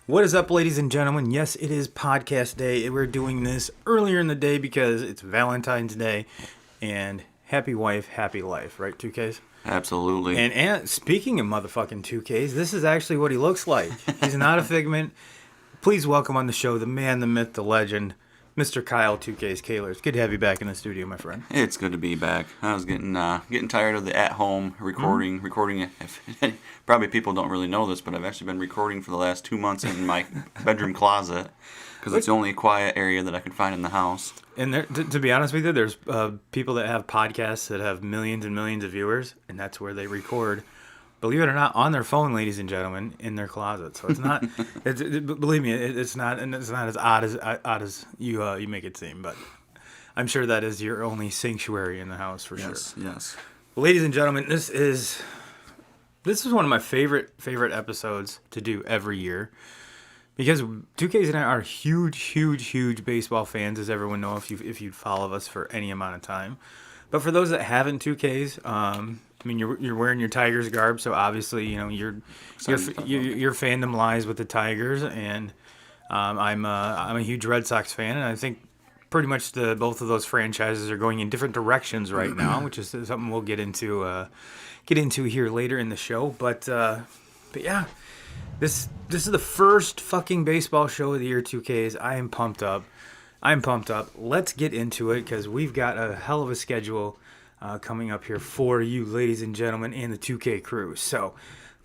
What is up, ladies and gentlemen? Yes, it is podcast day. We're doing this earlier in the day because it's Valentine's Day. And happy wife, happy life, right, 2Ks? Absolutely. And speaking of motherfucking 2Ks, this is actually what he looks like. He's not a figment. Please welcome on the show the man, the myth, the legend, Mr. Kyle 2Ks Kaler. It's good to have you back in the studio, my friend. It's good to be back. I was getting tired of the at-home recording. Probably people don't really know this, but I've actually been recording for the last 2 months in my bedroom closet because it's the only quiet area that I can find in the house. And there, to be honest with you, there's people that have podcasts that have millions and millions of viewers, and that's where they record. Believe it or not, on their phone, ladies and gentlemen, in their closet. So it's not. Believe me, it's not, and it's not as odd as you make it seem. But I'm sure that is your only sanctuary in the house for sure. Yes. Ladies and gentlemen, this is one of my favorite episodes to do every year. Because 2Ks and I are huge baseball fans, as everyone knows if you follow us for any amount of time. But for those that haven't 2Ks, I mean you're wearing your Tigers garb, so obviously you know your fandom lies with the Tigers, and I'm a huge Red Sox fan, and I think pretty much both of those franchises are going in different directions right now, which is something we'll get into here later in the show. But yeah. This is the first fucking baseball show of the year, 2Ks. I am pumped up. Let's get into it because we've got a hell of a schedule coming up here for you, ladies and gentlemen, and the 2K crew. So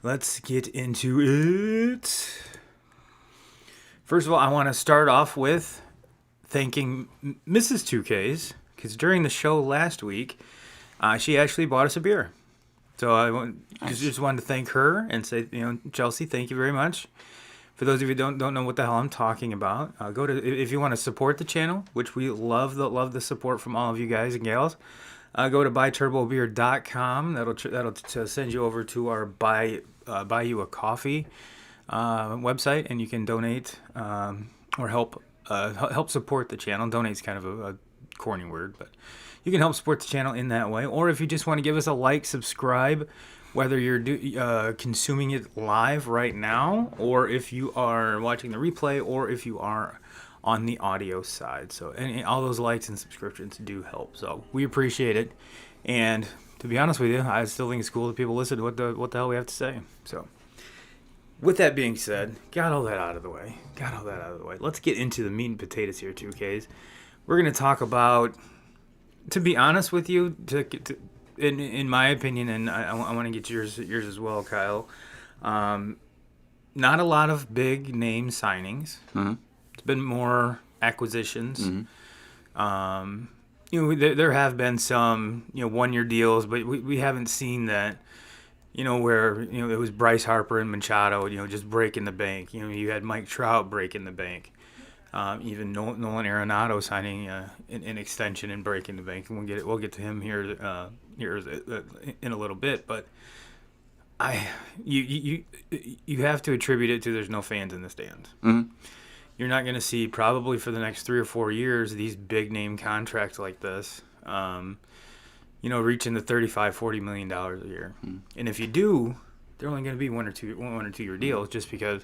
let's get into it. First of all, I want to start off with thanking Mrs. 2Ks because during the show last week, she actually bought us a beer. So I just wanted to thank her and say, Chelsea, thank you very much. For those of you who don't know what the hell I'm talking about, if you want to support the channel, which we love the support from all of you guys and gals, go to buyturbobeer.com. That'll send you over to our buy you a coffee website, and you can donate or help support the channel. Donate's kind of a corny word, but you can help support the channel in that way. Or if you just want to give us a like, subscribe, whether you're consuming it live right now, or if you are watching the replay, or if you are on the audio side. So all those likes and subscriptions do help. So we appreciate it. And to be honest with you, I still think it's cool that people listen to what the hell we have to say. So with that being said, got all that out of the way. Let's get into the meat and potatoes here, 2Ks. We're going to talk about, to be honest with you, in my opinion, and I want to get yours as well, Kyle. Not a lot of big name signings. Mm-hmm. It's been more acquisitions. Mm-hmm. There have been some 1-year deals, but we haven't seen that. Where it was Bryce Harper and Machado, just breaking the bank. You had Mike Trout breaking the bank. Even Nolan Arenado signing an extension and breaking the bank, and we'll get to him here in a little bit. But you have to attribute it to there's no fans in the stands. Mm-hmm. You're not going to see probably for the next 3 or 4 years these big name contracts like this, reaching the $35-40 million a year. Mm-hmm. And if you do, they're only going to be one or two year deals, just because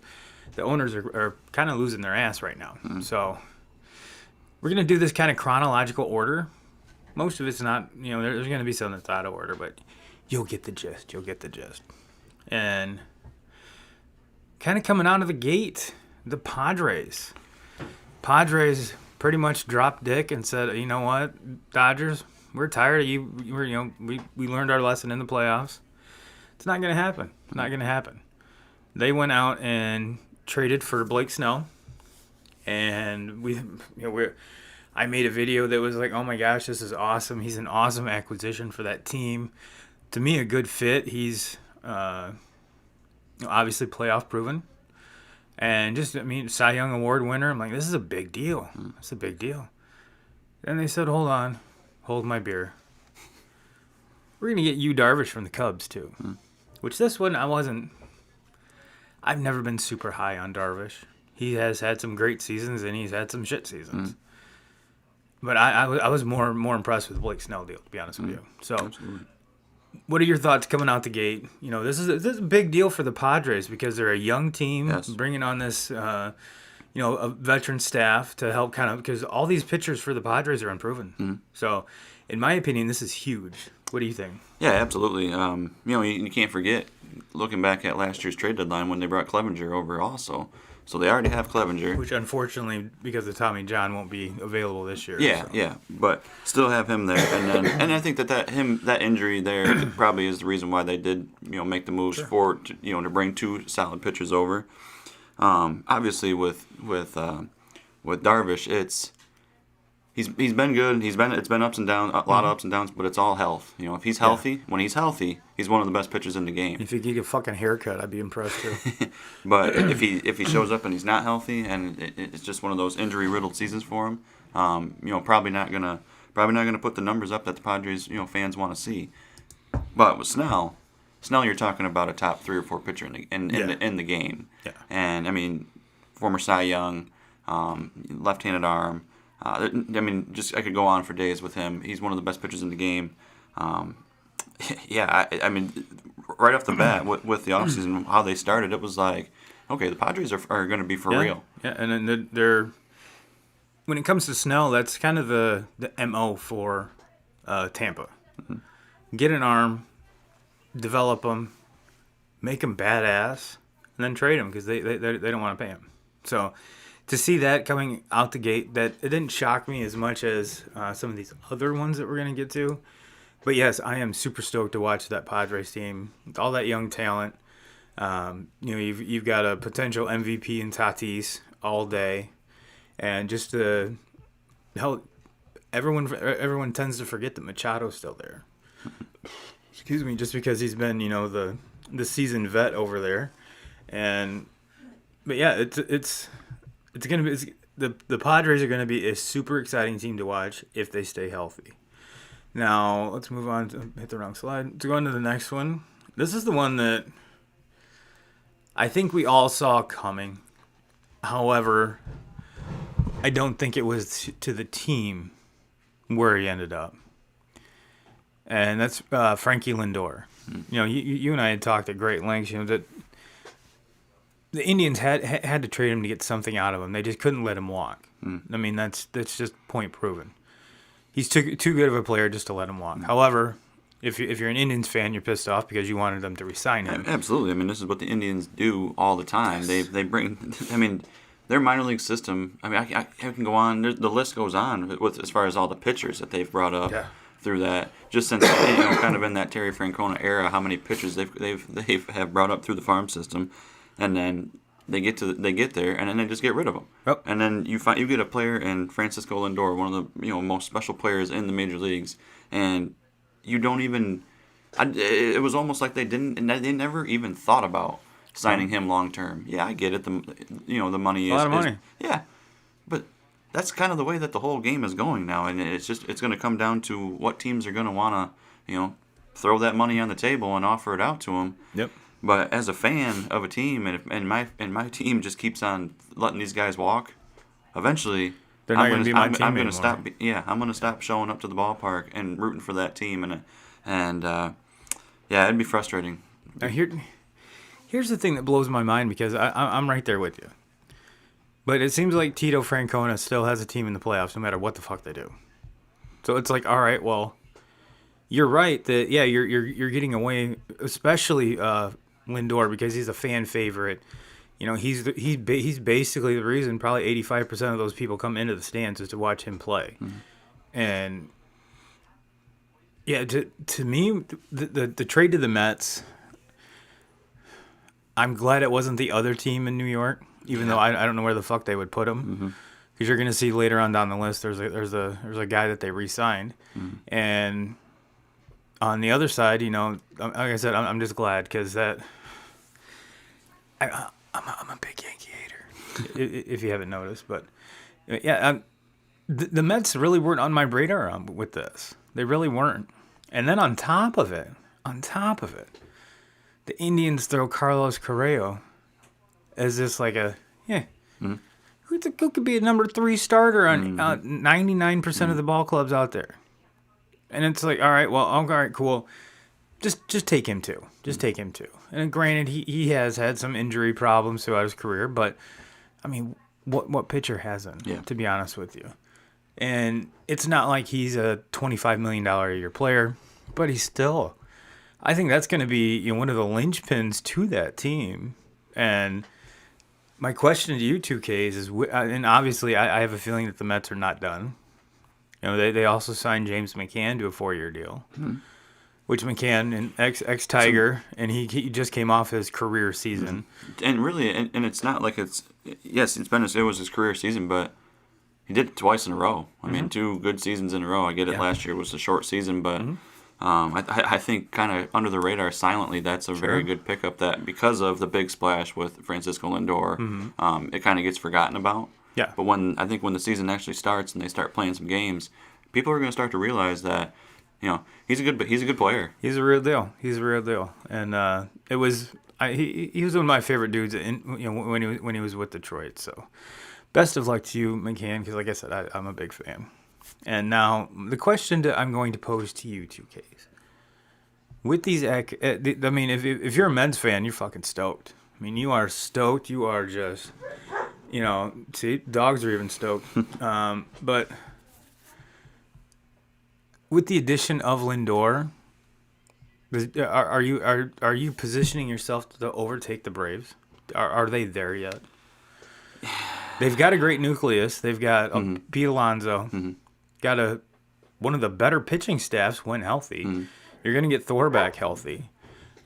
the owners are kind of losing their ass right now. Mm-hmm. So we're going to do this kind of chronological order. Most of it's not, there's going to be some that's out of order, but you'll get the gist. And kind of coming out of the gate, the Padres pretty much dropped dick and said, you know what, Dodgers, we're tired of you. We learned our lesson in the playoffs. It's not going to happen. They went out and traded for Blake Snell, and I made a video that was like, oh my gosh, this is awesome. He's an awesome acquisition for that team. To me, a good fit. He's obviously playoff proven, and Cy Young Award winner. I'm like, this is a big deal. It's a big deal. Then they said, hold my beer. We're gonna get Yu Darvish from the Cubs too, which this one I've never been super high on Darvish. He has had some great seasons, and he's had some shit seasons. But I was more impressed with the Blake Snell deal, to be honest with you. So, absolutely. what are your thoughts coming out the gate? This is a big deal for the Padres because they're a young team Yes. bringing on this, a veteran staff to help kind of because all these pitchers for the Padres are unproven. Mm-hmm. So, in my opinion, this is huge. What do you think? Yeah, absolutely. You can't forget looking back at last year's trade deadline when they brought Clevenger over also. So they already have Clevenger. Which, unfortunately, because of Tommy John, won't be available this year. Yeah, so. yeah, but still have him there, and I think that injury there probably is the reason why they did make the moves to bring two solid pitchers over. Obviously with Darvish, he's been good. It's been ups and downs, a lot of ups and downs, but it's all health. If he's healthy, when he's healthy, he's one of the best pitchers in the game. If he could get a fucking haircut, I'd be impressed too. But if he shows up and he's not healthy, and it's just one of those injury riddled seasons for him, probably not gonna put the numbers up that the Padres fans want to see. But with Snell, you're talking about a top 3 or 4 pitcher in the game. Yeah. And I mean, former Cy Young, left-handed arm. I could go on for days with him. He's one of the best pitchers in the game. I mean, right off the bat with the offseason, how they started, it was like, okay, the Padres are going to be for real. Yeah, and then they're when it comes to Snell, that's kind of the MO for Tampa. Mm-hmm. Get an arm, develop him, make him badass, and then trade him because they don't want to pay him. So to see that coming out the gate, that it didn't shock me as much as some of these other ones that we're going to get to. But yes, I am super stoked to watch that Padres team with all that young talent. You've got a potential MVP in Tatis all day, and just to help everyone tends to forget that Machado's still there. Excuse me, just because he's been the seasoned vet over there, but yeah, it's gonna be the Padres are gonna be a super exciting team to watch if they stay healthy. Now let's move on to hit the wrong slide to go on to the next one. This is the one that I think we all saw coming. However, I don't think it was to the team where he ended up, and that's Frankie Lindor. You and I had talked at great lengths. That the Indians had to trade him to get something out of him. They just couldn't let him walk. I mean, that's just point proven. He's too good of a player just to let him walk. However, if you're an Indians fan, you're pissed off because you wanted them to re-sign him. Absolutely. I mean, this is what the Indians do all the time. Yes. They bring. I mean, their minor league system. I mean, I can go on. The list goes on with as far as all the pitchers that they've brought up through that. Just since kind of in that Terry Francona era, how many pitchers they have brought up through the farm system, and then they get there, and then they just get rid of them. Yep. And then you get a player in Francisco Lindor, one of the most special players in the major leagues, and you don't even. It was almost like they never even thought about signing him long term. Yeah, I get it. The money is a lot of money. Yeah, but that's kind of the way that the whole game is going now, and it's going to come down to what teams are going to want to throw that money on the table and offer it out to them. Yep. But as a fan of a team, and my team just keeps on letting these guys walk, eventually they're not going to be my team anymore. I'm going to stop showing up to the ballpark and rooting for that team, and it'd be frustrating. Now here's the thing that blows my mind because I'm right there with you. But it seems like Tito Francona still has a team in the playoffs no matter what the fuck they do. So it's like, all right, well, you're right that you're getting away, especially Lindor, because he's a fan favorite. He's basically the reason probably 85% of those people come into the stands is to watch him play. Mm-hmm. And yeah, to me, the trade to the Mets, I'm glad it wasn't the other team in New York, even though I don't know where the fuck they would put him. Because you're going to see later on down the list, there's a guy that they re-signed, and on the other side, like I said, I'm just glad because that I'm a big Yankee hater, if you haven't noticed. But yeah, the Mets really weren't on my radar with this. They really weren't. And then on top of it, the Indians throw Carlos Correa as this like who could be a number 3 starter on 99% of the ball clubs out there. And it's like, all right, cool. just take him too. Just take him too. And granted, he has had some injury problems throughout his career, but I mean, what pitcher hasn't? Yeah. To be honest with you, and it's not like he's a $25 million a year player, but he's still. I think that's going to be one of the linchpins to that team. And my question to you, 2Ks, is, and obviously I have a feeling that the Mets are not done. They also signed James McCann to a 4-year deal, which McCann, an ex-Tiger, and he just came off his career season. And really, and it's not like it was his career season, but he did it twice in a row. I mean, 2 good seasons in a row. I get it. Last year was a short season, but I think kind of under the radar, silently, that's a very good pickup. That because of the big splash with Francisco Lindor, it kind of gets forgotten about. Yeah. But when the season actually starts and they start playing some games, people are going to start to realize that he's a good player. He's a real deal. And he was one of my favorite dudes when he was with Detroit. So best of luck to you, McCann, because like I said, I'm a big fan. And now the question that I'm going to pose to you, 2Ks. With these, I mean, if you're a Mets fan, you're fucking stoked. I mean, you are stoked. You are just, see, dogs are even stoked. But with the addition of Lindor, are you positioning yourself to overtake the Braves? Are they there yet? They've got a great nucleus. They've got Pete Alonso. Got one of the better pitching staffs when healthy. You're going to get Thor back healthy.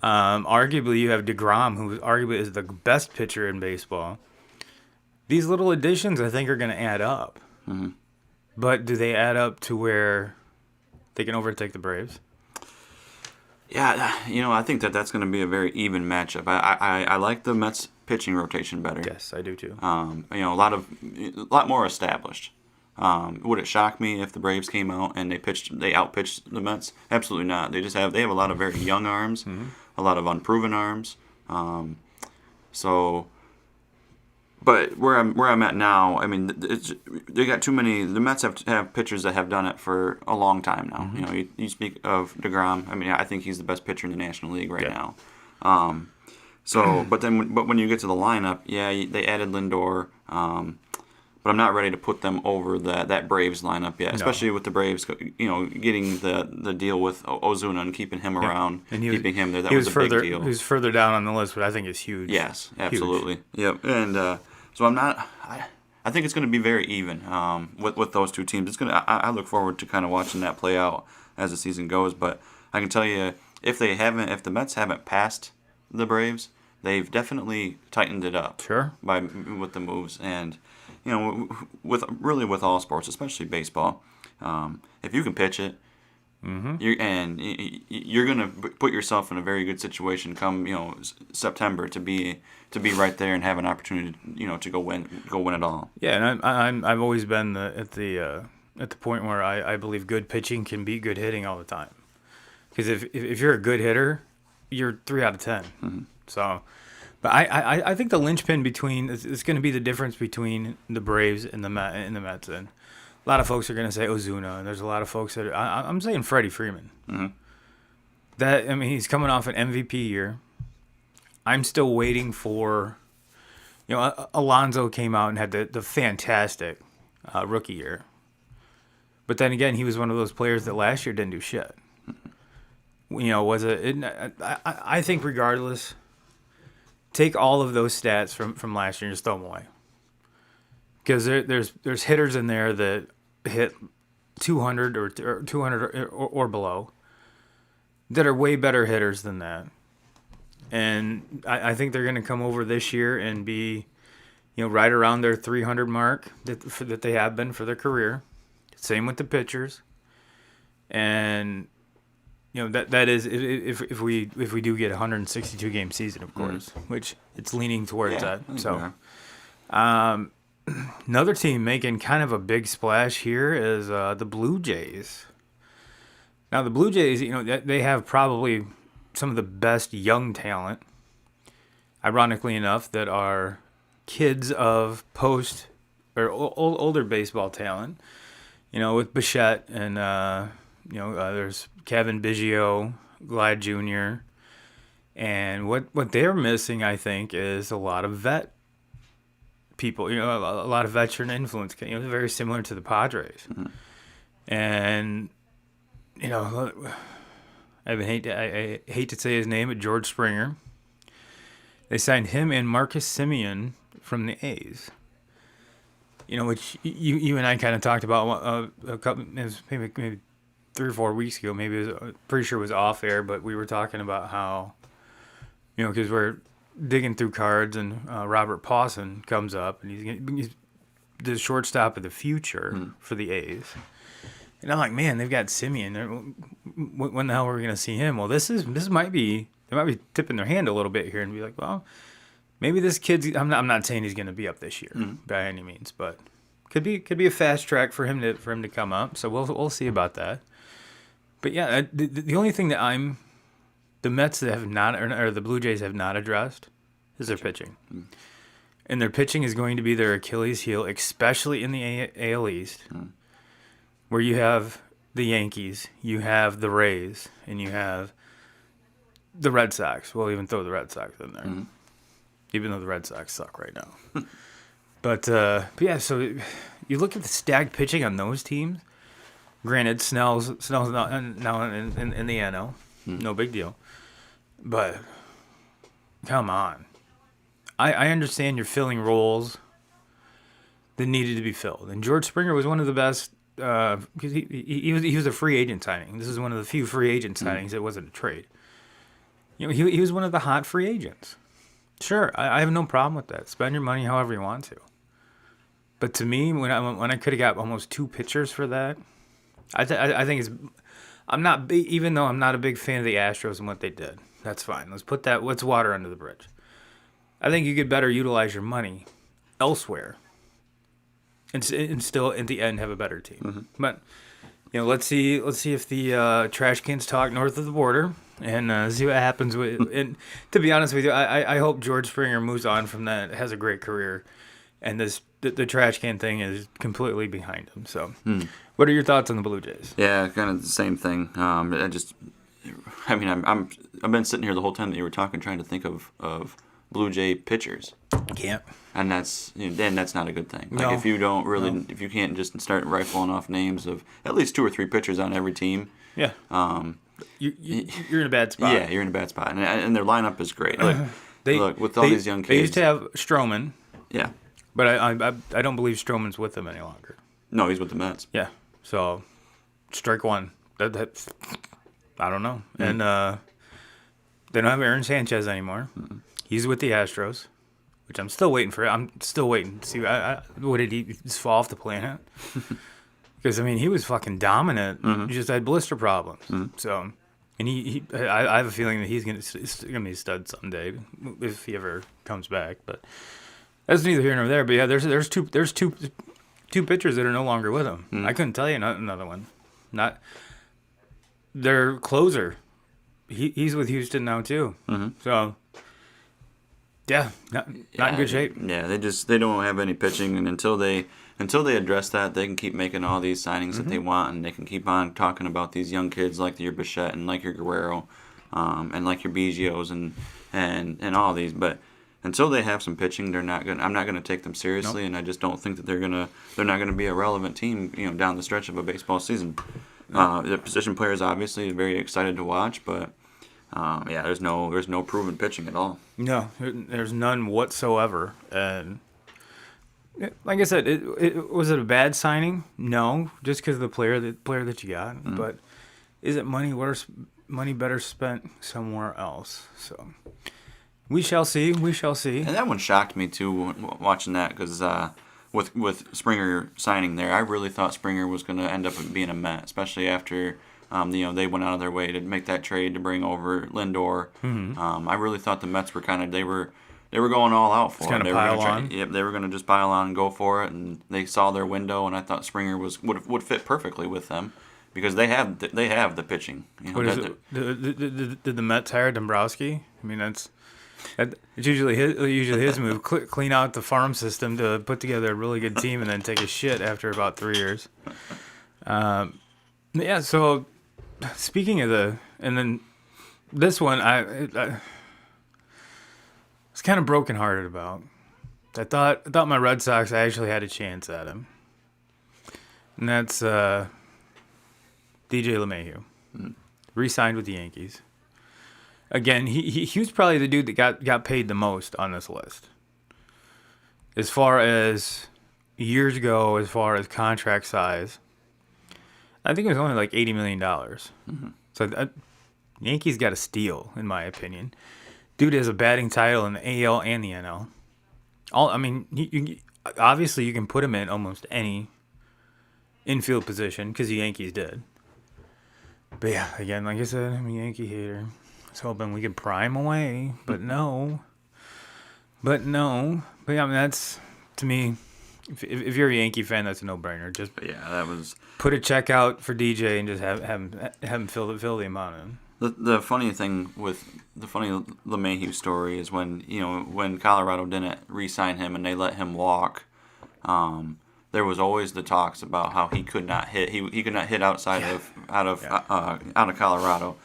Arguably, you have DeGrom, who arguably is the best pitcher in baseball. These little additions, I think, are going to add up. But do they add up to where they can overtake the Braves? Yeah, I think that's going to be a very even matchup. I like the Mets pitching rotation better. Yes, I do too. A lot more established. Would it shock me if the Braves came out and they outpitched the Mets? Absolutely not. They have a lot of very young arms, a lot of unproven arms. But where I'm at now, I mean, they got too many. The Mets have pitchers that have done it for a long time now. You speak of DeGrom. I mean, I think he's the best pitcher in the National League right now. But when you get to the lineup, they added Lindor. But I'm not ready to put them over that Braves lineup yet, especially with the Braves, getting the deal with Ozuna and keeping him around, and keeping him there. That was a big deal. He was further down on the list, but I think it's huge. Yes, absolutely. Huge. Yep. And so I'm not. I think it's going to be very even with those two teams. It's gonna. I look forward to kind of watching that play out as the season goes. But I can tell you, if the Mets haven't passed the Braves, they've definitely tightened it up. Sure. With the moves and. With all sports, especially baseball, if you can pitch it, you're gonna put yourself in a very good situation come September to be right there and have an opportunity to go win it all. Yeah, and I've always been at the point where I believe good pitching can beat good hitting all the time, because if you're a good hitter, you're 3 out of 10. So. But I think the linchpin it's going to be the difference between the Braves and the Mets. And a lot of folks are going to say Ozuna, and there's a lot of folks that I'm saying Freddie Freeman. He's coming off an MVP year. I'm still waiting for, Alonso came out and had the fantastic rookie year. But then again, he was one of those players that last year didn't do shit. I think regardless. Take all of those stats from last year and just throw them away. Because there's hitters in there that hit 200 or 200 or below that are way better hitters than that. And I think they're going to come over this year and be, right around their 300 mark that they have been for their career. Same with the pitchers. And that is if we do get a 162 game season, of course, which it's leaning towards that. So, another team making kind of a big splash here is the Blue Jays. Now the Blue Jays, they have probably some of the best young talent, ironically enough, that are kids of post or older baseball talent. With Bichette and. There's Kevin Biggio. Glad Jr. And what they're missing, I think, is a lot of vet people. A lot of veteran influence. Very similar to the Padres. Mm-hmm. And I hate to say his name, but George Springer. They signed him and Marcus Simeon from the A's. Which you and I kind of talked about a couple, maybe 3 or 4 weeks ago. Maybe pretty sure it was off air, but we were talking about how, because we're digging through cards and Robert Pawson comes up and he's the shortstop of the future for the A's. And I'm like, man, they've got Simeon. When the hell are we going to see him? Well, this might be, they might be tipping their hand a little bit here and be like, well, maybe this kid's. I'm not saying he's going to be up this year by any means, but could be a fast track for him to come up. So we'll see about that. But yeah, the only thing that the Mets that have not, or the Blue Jays have not addressed is their pitching. And their pitching is going to be their Achilles heel, especially in the AL East, where you have the Yankees, you have the Rays, and you have the Red Sox. We'll even throw the Red Sox in there, even though the Red Sox suck right now. But yeah, so you look at the stacked pitching on those teams. Granted, Snell's now in the NL, no big deal. But come on, I understand you're filling roles that needed to be filled, and George Springer was one of the best because he was a free agent signing. This is one of the few free agent signings that wasn't a trade. He was one of the hot free agents. Sure, I have no problem with that. Spend your money however you want to. But to me, when I could have got almost 2 pitchers for that, I think it's. I'm not even though I'm not a big fan of the Astros and what they did. That's fine. Let's water under the bridge. I think you could better utilize your money elsewhere, and still at the end have a better team. But let's see if the trash cans talk north of the border. And see what happens with. And to be honest with you, I hope George Springer moves on from that, has a great career, and the trash can thing is completely behind him. So, what are your thoughts on the Blue Jays? Yeah, kind of the same thing. I've been sitting here the whole time that you were talking, trying to think of Blue Jay pitchers. Can't. And that's not a good thing. Like no. If you don't really, if you can't just start rifling off names of at least 2 or 3 pitchers on every team. Yeah. You're in a bad spot. Yeah, you're in a bad spot, and their lineup is great. Look, with all these young kids, they used to have Stroman. Yeah, but I don't believe Stroman's with them any longer. No, he's with the Mets. Yeah, so strike one. That I don't know, and they don't have Aaron Sanchez anymore. He's with the Astros, which I'm still waiting for. I'm still waiting to see. What did he just fall off the planet? Because, he was fucking dominant. He just had blister problems. So, and I have a feeling that he's gonna be a stud someday if he ever comes back. But that's neither here nor there. But yeah, there's two pitchers that are no longer with him. I couldn't tell you another one. Not their closer. He's with Houston now too. So, yeah, not in good shape. Yeah, they don't have any pitching, and until they address that, they can keep making all these signings that they want, and they can keep on talking about these young kids like your Bichette and like your Guerrero, and like your Biggios and all these. But until they have some pitching, I'm not gonna take them seriously, and I just don't think that they're not gonna be a relevant team, down the stretch of a baseball season. The position players obviously are very excited to watch, but there's no proven pitching at all. No, there's none whatsoever, and. Like I said, was it a bad signing? No, just because of the player that you got. But is it money better spent somewhere else? So we shall see. We shall see. And that one shocked me too, watching that, because with Springer signing there, I really thought Springer was going to end up being a Met, especially after they went out of their way to make that trade to bring over Lindor. I really thought the Mets were they were going all out for it. They were going to just pile on and go for it, and they saw their window, and I thought Springer would fit perfectly with them because they have the pitching. Did the Mets hire Dombrowski? It's usually his move. Clean out the farm system to put together a really good team, and then take a shit after about 3 years. Yeah. So speaking of this one I was kind of brokenhearted about. I thought my Red Sox actually had a chance at him, and that's DJ LeMahieu, re-signed with the Yankees. Again, he was probably the dude that got paid the most on this list. As far as years ago, as far as contract size, I think it was only like $80 million. So Yankees got a steal, in my opinion. Dude has a batting title in the AL and the NL. Obviously you can put him in almost any infield position because the Yankees did. But yeah, again, like I said, I'm a Yankee hater. I was hoping we could pry him away, but no. But yeah, I mean, that's, to me, if you're a Yankee fan, that's a no-brainer. Just that was put a check out for DJ and just have him fill the amount in. the funny thing with the funny LeMahieu story is when Colorado didn't re-sign him and they let him walk. There was always the talks about how he could not hit. He could not hit outside of out of Colorado.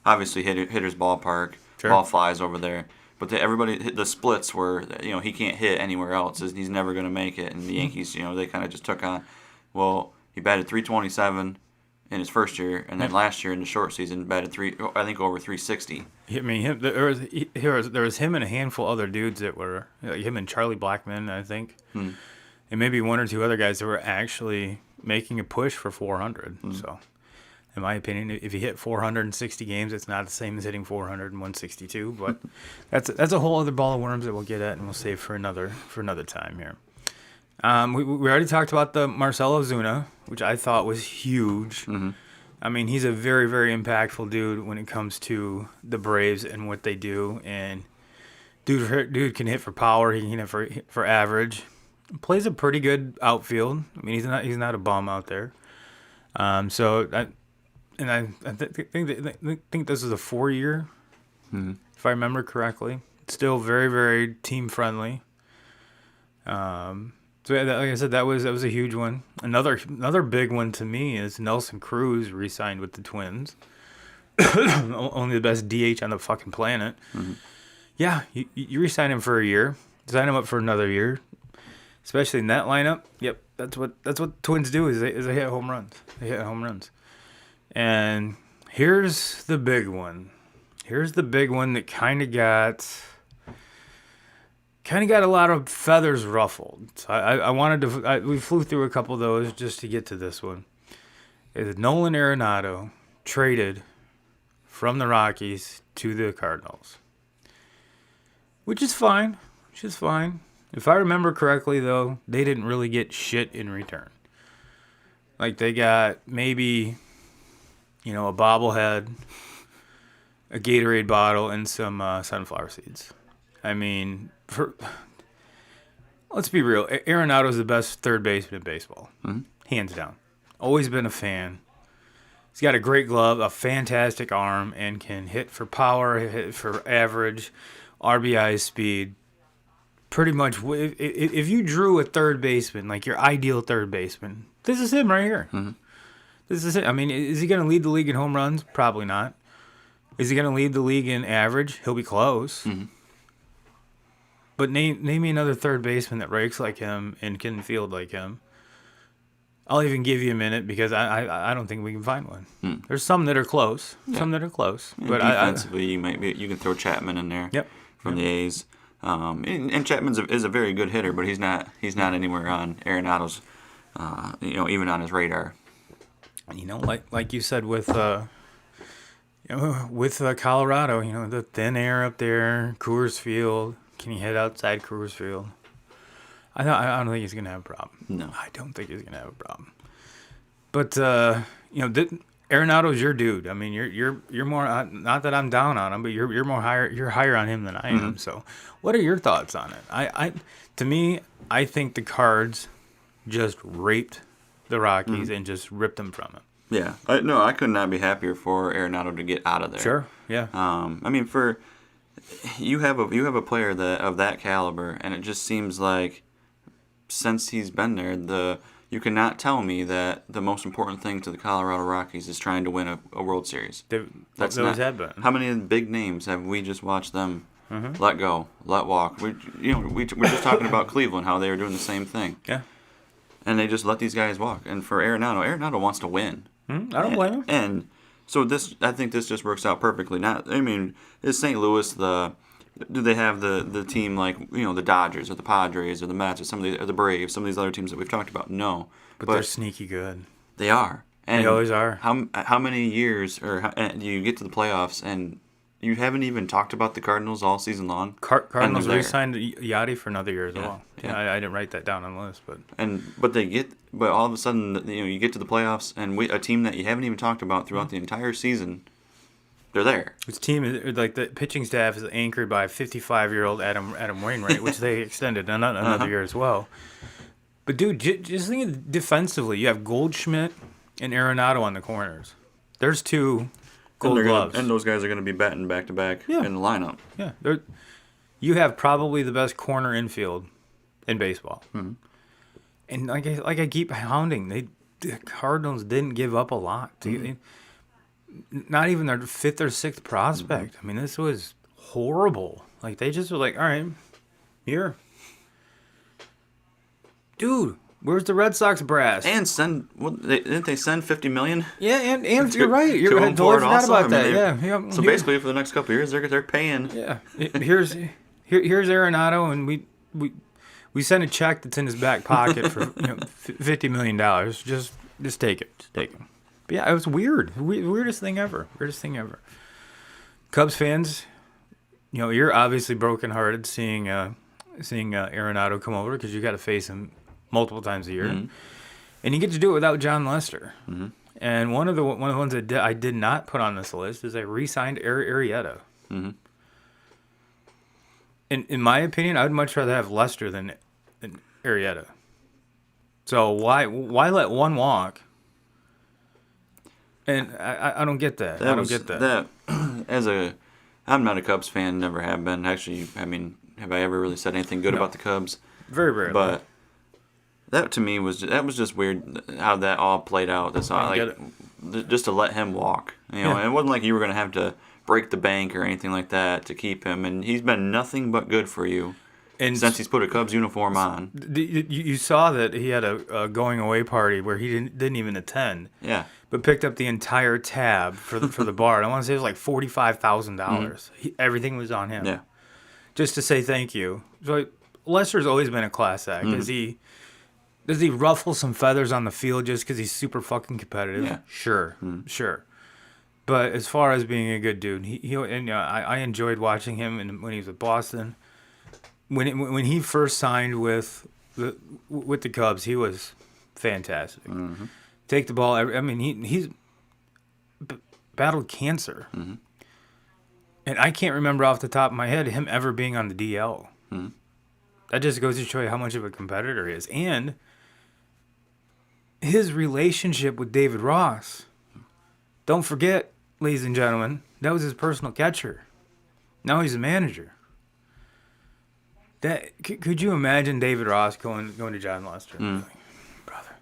Obviously, hitter's ballpark. Sure. Ball flies over there. But the splits were, he can't hit anywhere else. He's never going to make it. And the Yankees, they kind of just took on. Well, he batted .327 in his first year, and then last year in the short season batted over 360. I mean, there was him and a handful of other dudes that were him and Charlie Blackmon, I think, and maybe one or two other guys that were actually making a push for 400. So, in my opinion, if you hit 460 games, it's not the same as hitting 400 and 162. But that's a whole other ball of worms that we'll get at, and we'll save for another time here. We already talked about the Marcell Ozuna, which I thought was huge. I mean, he's a very, very impactful dude when it comes to the Braves and what they do. And dude can hit for power. He can hit for average. Plays a pretty good outfield. I mean, he's not a bum out there. I think this is a 4-year, if I remember correctly. Still very, very team friendly. So like I said, that was a huge one. Another big one to me is Nelson Cruz re-signed with the Twins. Only the best DH on the fucking planet. Yeah, you re-sign him for a year, sign him up for another year, especially in that lineup. Yep, that's what Twins do is they hit home runs. They hit home runs. And here's the big one. Here's the big one that kind of got a lot of feathers ruffled. So we flew through a couple of those just to get to this one. Is Nolan Arenado traded from the Rockies to the Cardinals, which is fine. If I remember correctly, though, they didn't really get shit in return. Like, they got maybe, a bobblehead, a Gatorade bottle, and some sunflower seeds. I mean, let's be real. Arenado's the best third baseman in baseball. Hands down. Always been a fan. He's got a great glove, a fantastic arm, and can hit for power, hit for average, RBI speed. Pretty much, if you drew a third baseman, like your ideal third baseman, this is him right here. This is it. I mean, is he going to lead the league in home runs? Probably not. Is he going to lead the league in average? He'll be close. But name me another third baseman that rakes like him and can field like him. I'll even give you a minute because I don't think we can find one. There's some that are close. Yeah. Some that are close. And but defensively, you can throw Chapman in there. Yep. From the A's. And Chapman is a very good hitter, but he's not anywhere on Arenado's, even on his radar. Like you said with Colorado, the thin air up there, Coors Field. Can he hit outside Coors Field? I don't think he's gonna have a problem. No, I don't think he's gonna have a problem. But Arenado's your dude. I mean, you're more, not that I'm down on him, but you're more higher. You're higher on him than I am. So, what are your thoughts on it? I think the Cards just raped the Rockies and just ripped them from him. Yeah, I could not be happier for Arenado to get out of there. Sure. Yeah. I mean, you have a player of that caliber, and it just seems like since he's been there, You cannot tell me that the most important thing to the Colorado Rockies is trying to win a World Series. That's always had been. How many big names have we just watched them let go, let walk? We're just talking about Cleveland, how they were doing the same thing. Yeah. And they just let these guys walk. And for Arenado wants to win. I don't blame him. And so I think this just works out perfectly. Is St. Louis do they have the team like the Dodgers or the Padres or the Mets or or the Braves, some of these other teams that we've talked about? No, but they're sneaky good. They are. And they always are. How many years do you get to the playoffs and you haven't even talked about the Cardinals all season long? Cardinals re-signed Yachty for another year as well. Yeah, I didn't write that down on the list, but all of a sudden you get to the playoffs and a team that you haven't even talked about throughout the entire season. They're there. His team is like the pitching staff is anchored by 55-year-old Adam Wainwright, which they extended another year as well. But dude, just think defensively, you have Goldschmidt and Arenado on the corners. There's two Gold Gloves, and those guys are going to be batting back to back in the lineup. Yeah, you have probably the best corner infield in baseball. Mm-hmm. And like I keep hounding, the Cardinals didn't give up a lot. Not even their fifth or sixth prospect. I mean, this was horrible. Like, they just were like, all right, here. Dude, where's the Red Sox brass? And didn't they send $50 million? Yeah, and you're right. You're right. Totally forgot about that. Yeah. So basically, for the next couple of years, they're paying. Yeah. Here's Arenado, and we send a check that's in his back pocket for $50 million. Just take it. Just take it. But yeah, it was weird. Weirdest thing ever. Cubs fans, you're obviously brokenhearted seeing Arenado come over because you got to face him multiple times a year, and you get to do it without John Lester. Mm-hmm. And one of the ones that I did not put on this list is they re-signed Arrieta. Mm-hmm. In my opinion, I would much rather have Lester than Arrieta. So why let one walk? And I don't get that. I'm not a Cubs fan, never have been. Actually, have I ever really said anything good about the Cubs? Very rarely. But that to me was just weird how that all played out. That's all just to let him walk. And it wasn't like you were going to have to break the bank or anything like that to keep him. And he's been nothing but good for you. And since he's put a Cubs uniform on. You saw that he had a going away party where he didn't even attend. Yeah. But picked up the entire tab for the bar. And I want to say it was like $45,000. Mm-hmm. Everything was on him. Yeah. Just to say thank you. So Lester's always been a class act. Mm-hmm. Does he ruffle some feathers on the field just because he's super fucking competitive? Yeah. Sure. Mm-hmm. Sure. But as far as being a good dude, I enjoyed watching him when he was with Boston. When he first signed with the Cubs, he was fantastic. Mm-hmm. Take the ball. He's battled cancer, mm-hmm. and I can't remember off the top of my head him ever being on the DL. Mm-hmm. That just goes to show you how much of a competitor he is, and his relationship with David Ross. Don't forget, ladies and gentlemen, that was his personal catcher. Now he's a manager. Could you imagine David Ross going to John Lester? Like, brother,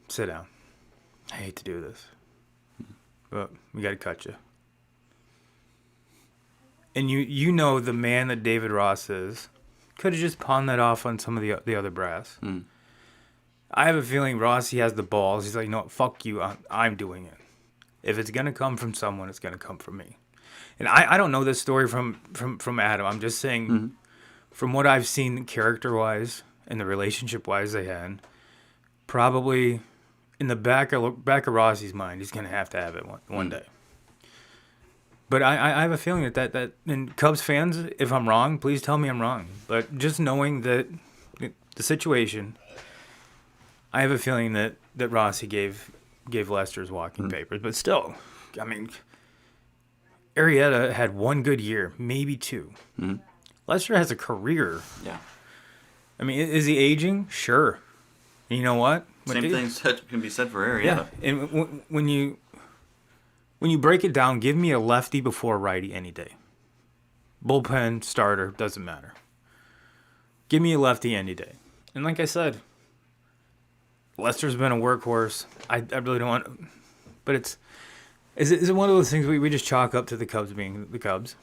sit down. I hate to do this, but we got to cut you. And the man that David Ross is could have just pawned that off on some of the other brass. Mm. I have a feeling Rossi has the balls. He's like, no, fuck you. I'm doing it. If it's gonna come from someone, it's gonna come from me. And I don't know this story from Adam. I'm just saying. Mm-hmm. From what I've seen character-wise and the relationship-wise they had, probably in the back of Rossi's mind, he's going to have it one day. But I have a feeling that and Cubs fans, if I'm wrong, please tell me I'm wrong. But just knowing that the situation, I have a feeling that Rossi gave Lester's walking papers. But still, Arrieta had one good year, maybe two. Mm-hmm. Lester has a career. Yeah. Is he aging? Sure. And you know what? Same thing can be said for Arrieta. Yeah. And when you break it down, give me a lefty before a righty any day. Bullpen, starter, doesn't matter. Give me a lefty any day. And like I said, Lester's been a workhorse. I really don't want, but is it one of those things we just chalk up to the Cubs being the Cubs?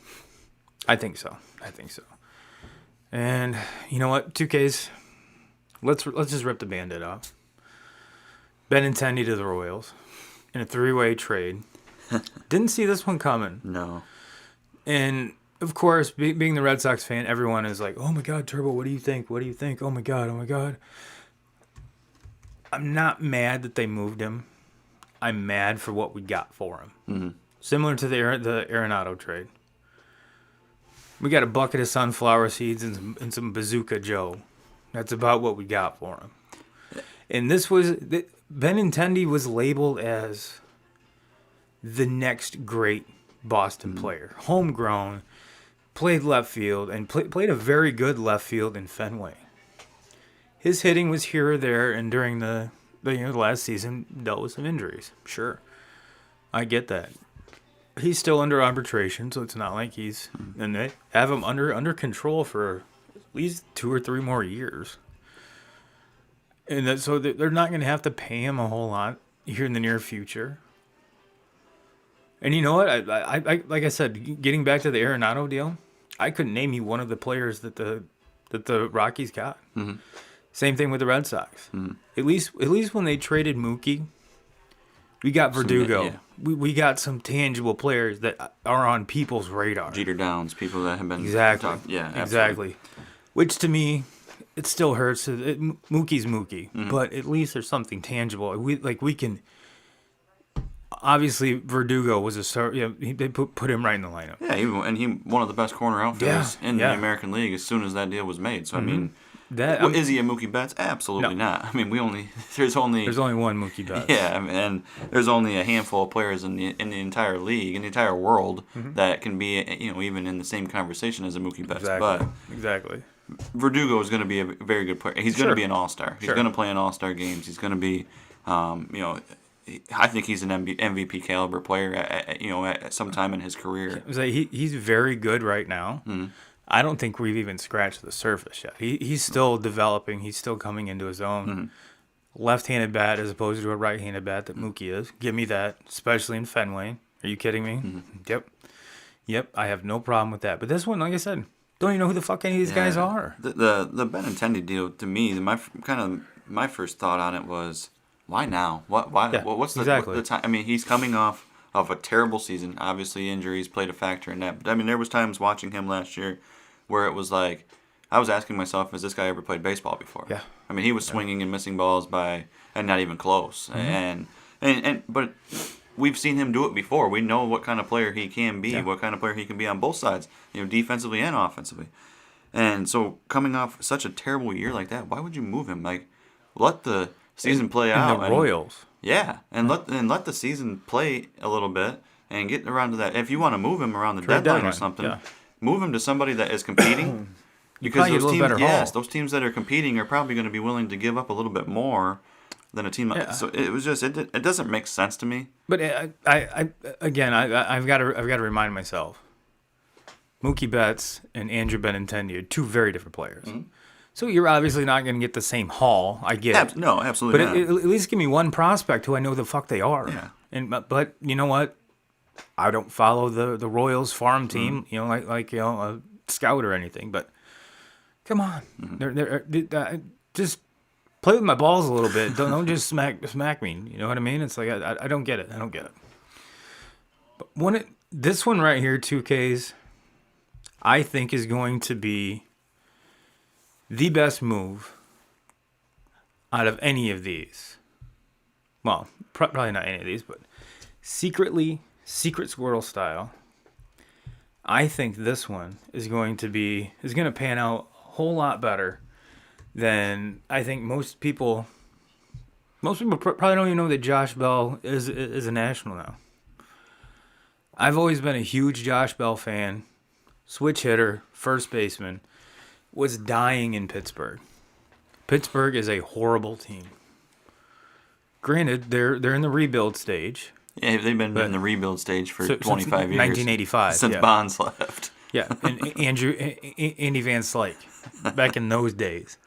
I think so. And you know what? 2Ks. Let's just rip the Band-Aid off. Benintendi to the Royals in a 3-way trade. Didn't see this one coming. No. And of course, being the Red Sox fan, everyone is like, "Oh my God, Turbo, what do you think? What do you think? Oh my God." I'm not mad that they moved him. I'm mad for what we got for him. Mm-hmm. Similar to the Arenado trade. We got a bucket of sunflower seeds and some Bazooka Joe. That's about what we got for him. And Benintendi was labeled as the next great Boston player. Homegrown, played left field, and played a very good left field in Fenway. His hitting was here or there, and during the last season, dealt with some injuries. Sure. I get that. He's still under arbitration, so it's not like and they have him under control for at least 2 or 3 more years. And so they're not going to have to pay him a whole lot here in the near future. And you know what? I like I said, getting back to the Arenado deal, I couldn't name you one of the players that the Rockies got. Mm-hmm. Same thing with the Red Sox. Mm-hmm. At least when they traded Mookie, we got Verdugo. Yeah. We got some tangible players that are on people's radar. Jeter Downs, people that have been Exactly. Yeah, absolutely. Exactly. Which to me, it still hurts. Mookie's Mookie, but at least there's something tangible. We can. Obviously, Verdugo was a star. Yeah, they put him right in the lineup. Yeah, he one of the best corner outfielders in the American League as soon as that deal was made. So I mean, is he a Mookie Betts? Absolutely not. I mean, there's only one Mookie Betts. Yeah, and there's only a handful of players in the entire league, in the entire world, that can be even in the same conversation as a Mookie Betts. Exactly. Verdugo is going to be a very good player. He's going to be an all-star. He's going to play in all-star games. He's going to be, I think he's an MVP caliber player at some time in his career. He's very good right now. Mm-hmm. I don't think we've even scratched the surface yet. He's still developing. He's still coming into his own. Mm-hmm. Left-handed bat as opposed to a right-handed bat that Mookie is. Give me that, especially in Fenway. Are you kidding me? Mm-hmm. Yep. I have no problem with that. But this one, like I said, don't even know who the fuck any of these guys are. The Benintendi deal, to me, my first thought on it was, why now? Why? Yeah, what's the time? I mean, he's coming off of a terrible season. Obviously, injuries played a factor in that. But I mean, there was times watching him last year where it was like, I was asking myself, has this guy ever played baseball before? Yeah. I mean, he was swinging and missing balls and not even close. Mm-hmm. But we've seen him do it before. We know what kind of player he can be, what kind of player he can be on both sides, defensively and offensively. And so coming off such a terrible year like that, why would you move him? Like, let the season play out. The Royals. Yeah, and let the season play a little bit and get around to that. If you want to move him around the deadline or something, move him to somebody that is competing. Because those teams that are competing are probably going to be willing to give up a little bit more than a team. So it was just it doesn't make sense to me. But I've got to remind myself, Mookie Betts and Andrew Benintendi are 2 very different players. Mm-hmm. So you're obviously not going to get the same haul. I get it. No, absolutely not. But at least give me one prospect who I know the fuck they are. Yeah. But you know what? I don't follow the Royals farm team. Mm-hmm. like a scout or anything. But come on, just play with my balls a little bit. Don't just smack me. You know what I mean? It's like I don't get it. But this one right here, 2Ks, I think is going to be the best move out of any of these. Well, probably not any of these, but secret squirrel style. I think this one is going to pan out a whole lot better than I think most people probably don't even know that Josh Bell is a National now. I've always been a huge Josh Bell fan. Switch hitter, first baseman, was dying in Pittsburgh. Pittsburgh is a horrible team. Granted, they're in the rebuild stage. Yeah, they've been in the rebuild stage for 25 years. 1985. Since Bonds left. Yeah, and Andy Van Slyke, back in those days.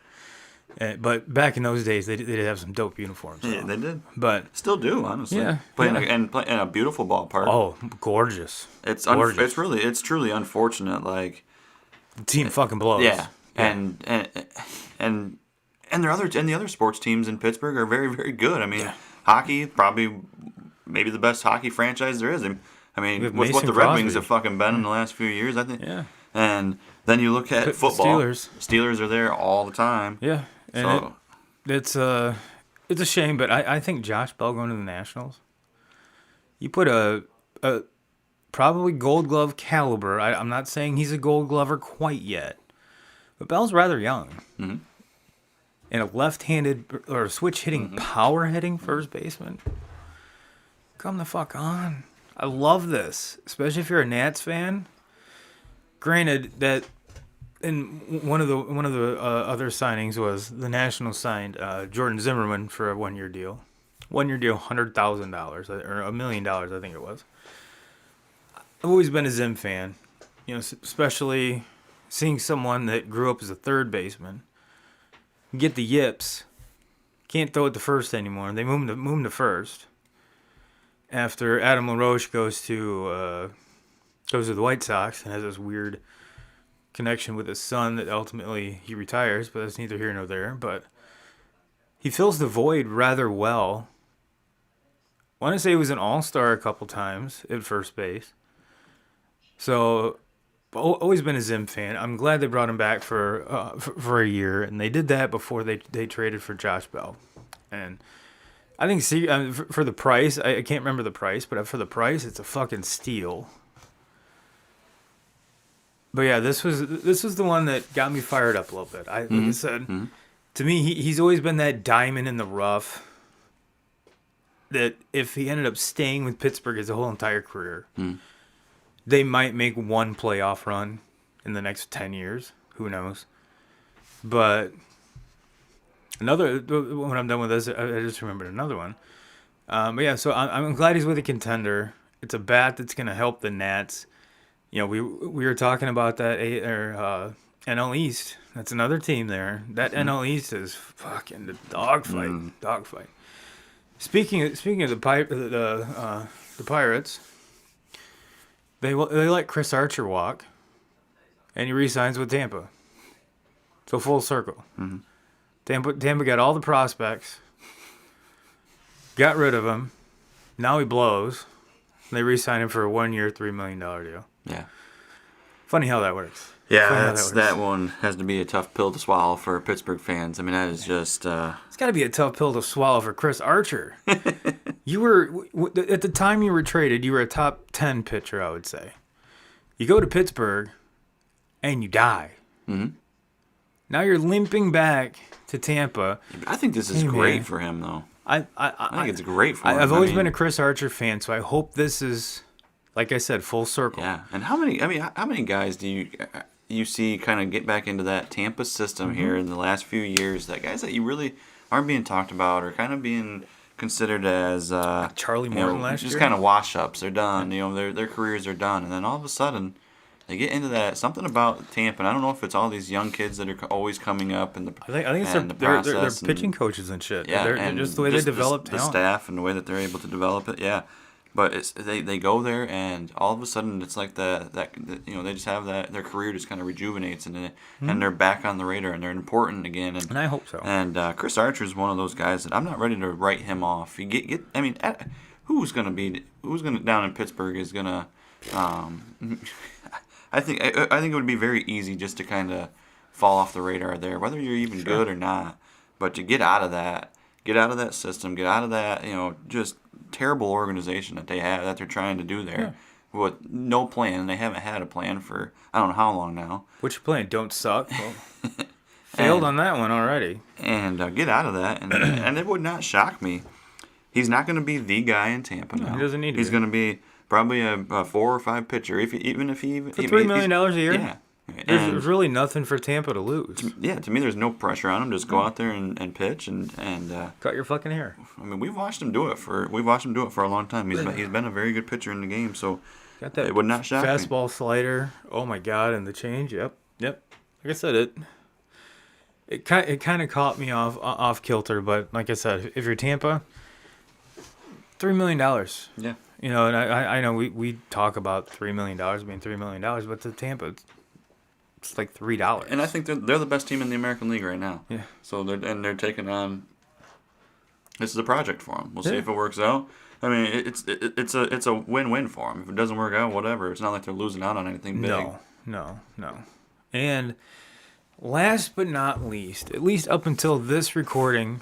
But back in those days, they did have some dope uniforms. Yeah, though. they did. But Still do, honestly. Yeah, Playing yeah. in a beautiful ballpark. oh, gorgeous. It's gorgeous. it's truly unfortunate. Like, The team fucking blows. yeah, and the other sports teams in Pittsburgh are very, very good. I mean, Yeah. hockey, probably maybe the best hockey franchise there is. I mean, With with what Mason the Red Wings Crosby. have fucking been in the last few years, I think. Yeah. And then you look at The football. Steelers. Steelers are there all the time. Yeah, and So it's a shame, but I think Josh Bell going to the Nationals. You put a probably Gold Glove caliber. I'm not saying he's a Gold Glover quite yet, but Bell's rather young. Mhm. And a left-handed or switch-hitting, power-hitting first baseman. Come the fuck on! I love this, especially if you're a Nats fan. Granted that in one of the other signings was the Nationals signed Jordan Zimmerman for a 1-year deal. 1-year deal, $100,000 or $1 million, I think it was. I've always been a Zim fan, especially seeing someone that grew up as a third baseman get the yips, can't throw it to first anymore. They move him to first. After Adam LaRoche goes to the White Sox and has this weird connection with his son that ultimately he retires, but that's neither here nor there. But he fills the void rather well. I want to say he was an all-star a couple times at first base. So, always been a Zim fan. I'm glad they brought him back for a year, and they did that before they traded for Josh Bell. And I think for the price, I can't remember the price, but for the price, it's a fucking steal. But yeah, this was the one that got me fired up a little bit. Like I said, to me, he's always been that diamond in the rough. That if he ended up staying with Pittsburgh his whole entire career, they might make one playoff run in the next 10 years. Who knows? But when I'm done with this, I just remembered another one. But yeah, so I'm glad he's with a contender. It's a bat that's going to help the Nats. We were talking about that NL East. That's another team there. That NL East is fucking the dogfight. Dogfight. Speaking of the Pirates, they let Chris Archer walk, and he re-signs with Tampa. So full circle. Tampa got all the prospects, got rid of him. Now he blows. They re-sign him for a 1-year, $3 million deal. yeah. Funny how that works. Yeah, that one has to be a tough pill to swallow for Pittsburgh fans. I mean, that is just... It's got to be a tough pill to swallow for Chris Archer. You were, at the time you were traded, you were a top 10 pitcher, I would say. You go to Pittsburgh, and you die. Mhm. Now you're limping back to Tampa. I think this is great for him, though. I think it's great for him. I've always been a Chris Archer fan, so I hope this is, like I said, full circle. Yeah, and how many guys do you see kind of get back into that Tampa system here in the last few years? That guys that you really aren't being talked about or kind of being considered as Charlie Morton last year, just kind of wash-ups. They're done. Their careers are done, and then all of a sudden they get into that something about Tampa. And I don't know if it's all these young kids that are always coming up and I think it's their pitching coaches and shit. Yeah, they're and just the way they develop the talent. staff and the way that they're able to develop it. Yeah. But they go there and all of a sudden it's like they just have their career just kind of rejuvenates and they're back on the radar and they're important again and I hope so. And Chris Archer is one of those guys that I'm not ready to write him off. Who's gonna down in Pittsburgh is gonna I think it would be very easy just to kind of fall off the radar there, whether you're even good or not. But to get out of that system, get out of that just terrible organization that they're trying to do there with no plan. They haven't had a plan for I don't know how long now. What's your plan? Don't suck? Well, failed on that one already. And get out of that. And it would not shock me. He's not going to be the guy in Tampa now. He doesn't need to He's be. going to be probably a 4 or 5 pitcher. For $3 million a year? Yeah. There's really nothing for Tampa to lose. Yeah, to me, there's no pressure on him. Just go out there and pitch and cut your fucking hair. I mean, we've watched him do it for a long time. He's been a very good pitcher in the game, so Got that it would not shock me. fastball slider. Oh my god, and the change. Yep. Like I said, it kind of caught me off kilter. But like I said, if you're Tampa, $3 million. Yeah. You know, and I know we talk about $3 million being $3 million, but to Tampa, it's like $3. And I think they're the best team in the American League right now. Yeah. So they're taking on. This is a project for them. We'll see Yeah. if it works out. I mean, it's a win-win for them. If it doesn't work out, whatever. It's not like they're losing out on anything big. No. And last but not least, at least up until this recording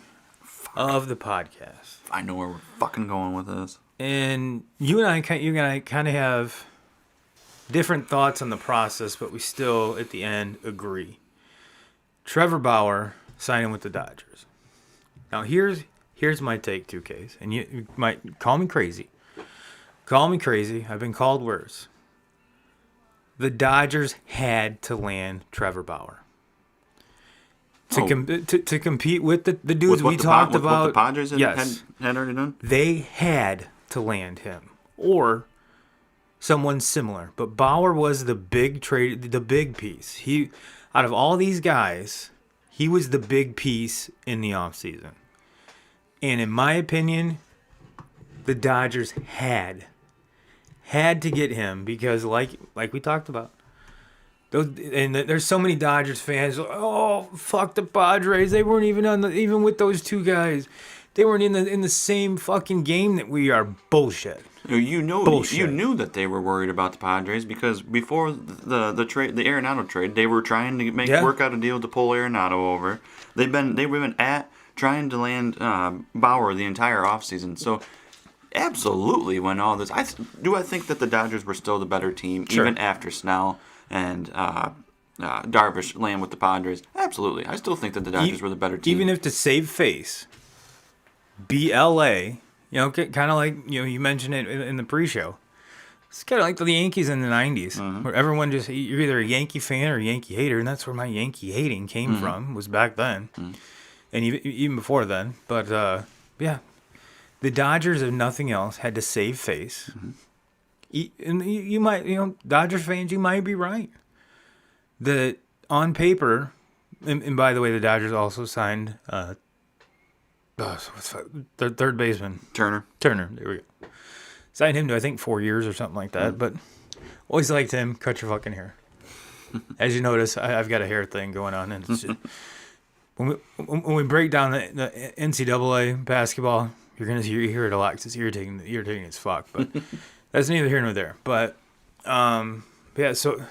of the podcast, I know where we're fucking going with this. and you and I kind of have different thoughts on the process, but we still at the end agree. Trevor Bauer signing with the Dodgers. Now here's my take, 2Ks, and you might call me crazy. Call me crazy. I've been called worse. The Dodgers had to land Trevor Bauer to compete with the dudes we talked about. What the Padres had already done? They had to land him or someone similar. But Bauer was the big trade, the big piece. He, out of all these guys, he was the big piece in the offseason. And in my opinion, the Dodgers had to get him because, like we talked about, there's so many Dodgers fans. Oh, fuck the Padres! They weren't even even with those two guys. They weren't in the same fucking game that we are. Bullshit. You Bullshit. knew that they were worried about the Padres because before the trade, the Arenado trade, they were trying to work out a deal to pull Arenado over. They've been at trying to land Bauer the entire offseason. So absolutely, when all this, I think that the Dodgers were still the better team even after Snell and Darvish land with the Padres. Absolutely, I still think that the Dodgers were the better team. Even if to save face, BLA. You know, kind of like, you mentioned it in the pre-show. It's kind of like the Yankees in the 90s, where everyone just, you're either a Yankee fan or a Yankee hater, and that's where my Yankee hating came from, was back then, and even before then. But, yeah, the Dodgers, if nothing else, had to save face. And you might, Dodgers fans, you might be right. That on paper, and by the way, the Dodgers also signed their third baseman. Turner. There we go. Signed him to, I think, 4 years or something like that. But always liked him. Cut your fucking hair. As you notice, I've got a hair thing going on. And it's just, when we break down the NCAA basketball, you hear it a lot because it's irritating as fuck. But that's neither here nor there. But, yeah, so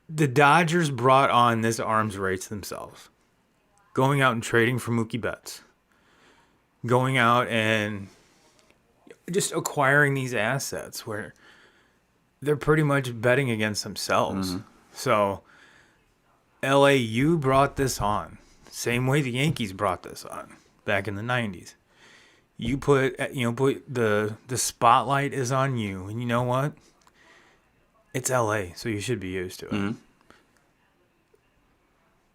the Dodgers brought on this arms race themselves. Going out and trading for Mookie Betts. Going out and just acquiring these assets where they're pretty much betting against themselves. So, LA, you brought this on. Same way the Yankees brought this on back in the 90s. You put the spotlight is on you. And you know what? It's LA, so you should be used to it.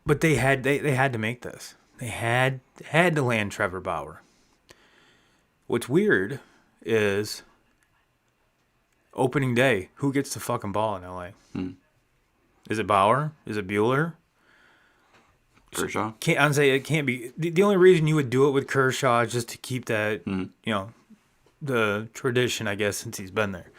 But they had to make this. They had to land Trevor Bauer. What's weird is opening day, who gets the fucking ball in LA? Is it Bauer? Is it Bueller? Kershaw. I'd say it can't be. The only reason you would do it with Kershaw is just to keep that, the tradition, I guess, since he's been there.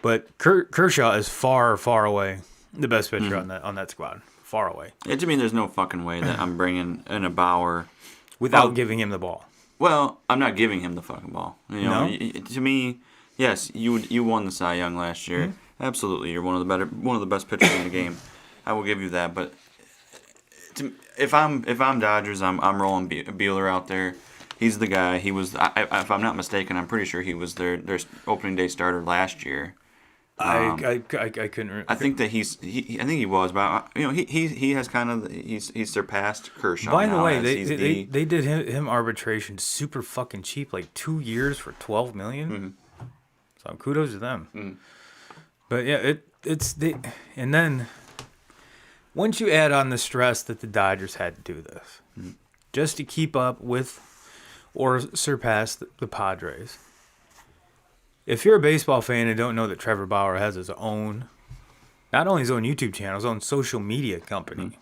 But Kershaw is far, far away the best pitcher on that squad. Far away. To me, there's no fucking way that I'm bringing in a Bauer without giving him the ball. Well, I'm not giving him the fucking ball. No? To me, yes, you won the Cy Young last year. Absolutely, you're one of the best pitchers in the game. I will give you that. But if I'm Dodgers, I'm rolling Bueller out there. He's the guy. He was, if I'm not mistaken, I'm pretty sure he was their opening day starter last year. I couldn't remember. I think that I think he was, but he has kind of he's surpassed Kershaw. By the way, they did him arbitration super fucking cheap, like 2 years for $12 million. So kudos to them. But yeah, and then once you add on the stress that the Dodgers had to do this, just to keep up with or surpass the Padres. If you're a baseball fan and don't know that Trevor Bauer has his own not only his own YouTube channel, his own social media company.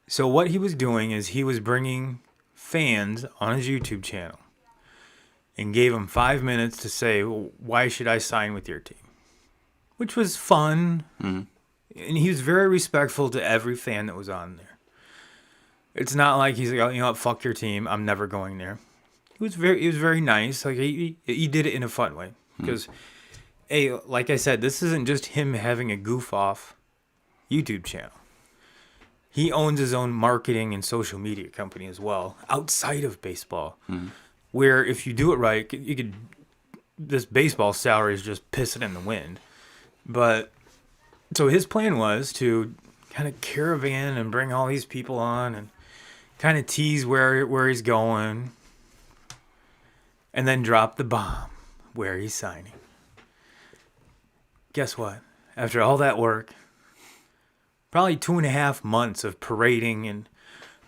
So what he was doing is he was bringing fans on his YouTube channel and gave them 5 minutes to say, well, why should I sign with your team? Which was fun. And he was very respectful to every fan that was on there. It's not like he's like, oh, you know what, fuck your team, I'm never going there. He was very nice. Like he did it in a fun way. Because, hey, like I said, this isn't just him having a goof off YouTube channel. He owns his own marketing and social media company as well, outside of baseball. Where if you do it right, you could. This baseball salary is just pissing in the wind. But so his plan was to kind of caravan and bring all these people on and kind of tease where he's going, and then drop the bomb where he's signing. Guess what? After all that work, probably 2.5 months of parading and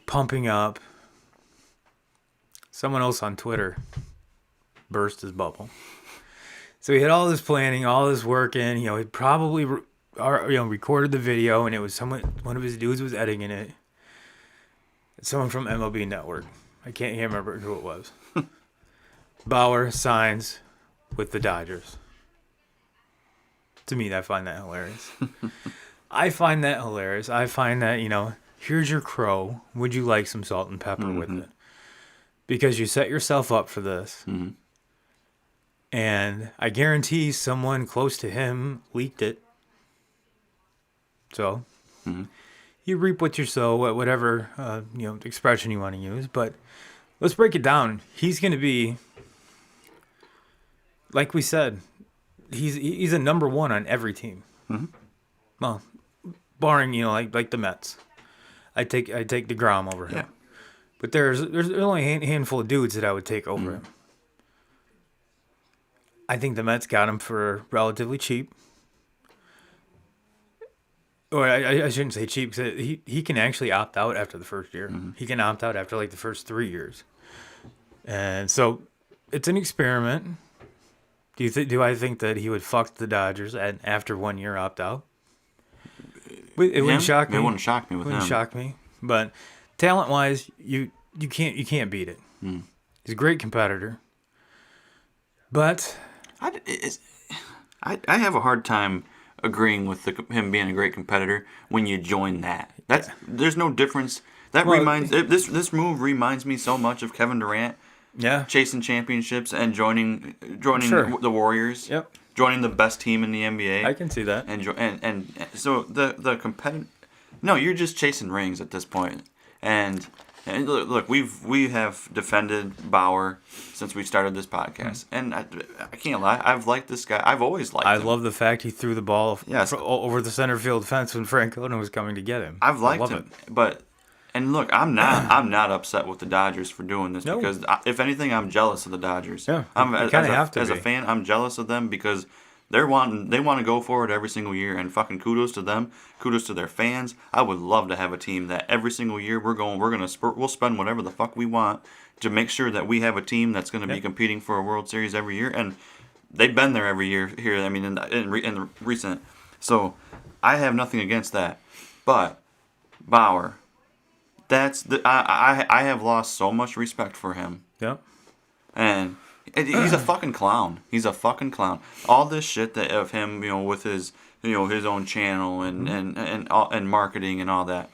pumping up, someone else on Twitter burst his bubble. So he had all this planning, all this work in. He probably recorded the video, and it was one of his dudes was editing it. Someone from MLB Network. I can't remember who it was. Bauer signs with the Dodgers. To me, I find that hilarious. I find that hilarious. I find that, here's your crow. Would you like some salt and pepper with it? Because you set yourself up for this. And I guarantee someone close to him leaked it. So, you reap what you sow, whatever, expression you want to use. But let's break it down. He's going to be, like we said, he's a number one on every team. Well, barring like the Mets, I take DeGrom over him. But there's only a handful of dudes that I would take over him. I think the Mets got him for relatively cheap. Or I shouldn't say cheap, because he can actually opt out after the first year. He can opt out after like the first 3 years. And so it's an experiment. Do I think that he would fuck the Dodgers and after 1 year opt out? It wouldn't shock me. It wouldn't shock me with him. Wouldn't shock me. But talent wise, you can't beat it. He's a great competitor. But I have a hard time agreeing with him being a great competitor when you join that. There's no difference. This move reminds me so much of Kevin Durant. Yeah. Chasing championships and joining the Warriors. Yep. Joining the best team in the NBA. I can see that. And so the competitive. No, you're just chasing rings at this point. And look, we have defended Bauer since we started this podcast, and I can't lie, I've liked this guy. I've always liked him. I love the fact he threw the ball over the center field fence when Frank Odom was coming to get him. I've liked him, and look, I'm not upset with the Dodgers for doing this because if anything, I'm jealous of the Dodgers. Yeah, as a fan, I'm jealous of them because they want to go for it every single year, and fucking kudos to them. Kudos to their fans. I would love to have a team that every single year we'll spend whatever the fuck we want to make sure that we have a team that's going to be competing for a World Series every year, and they've been there every year here. I mean, in the recent, so I have nothing against that. But Bauer, I have lost so much respect for him. Yep. And he's a fucking clown. He's a fucking clown. All this shit of him, with his his own channel and marketing and all that.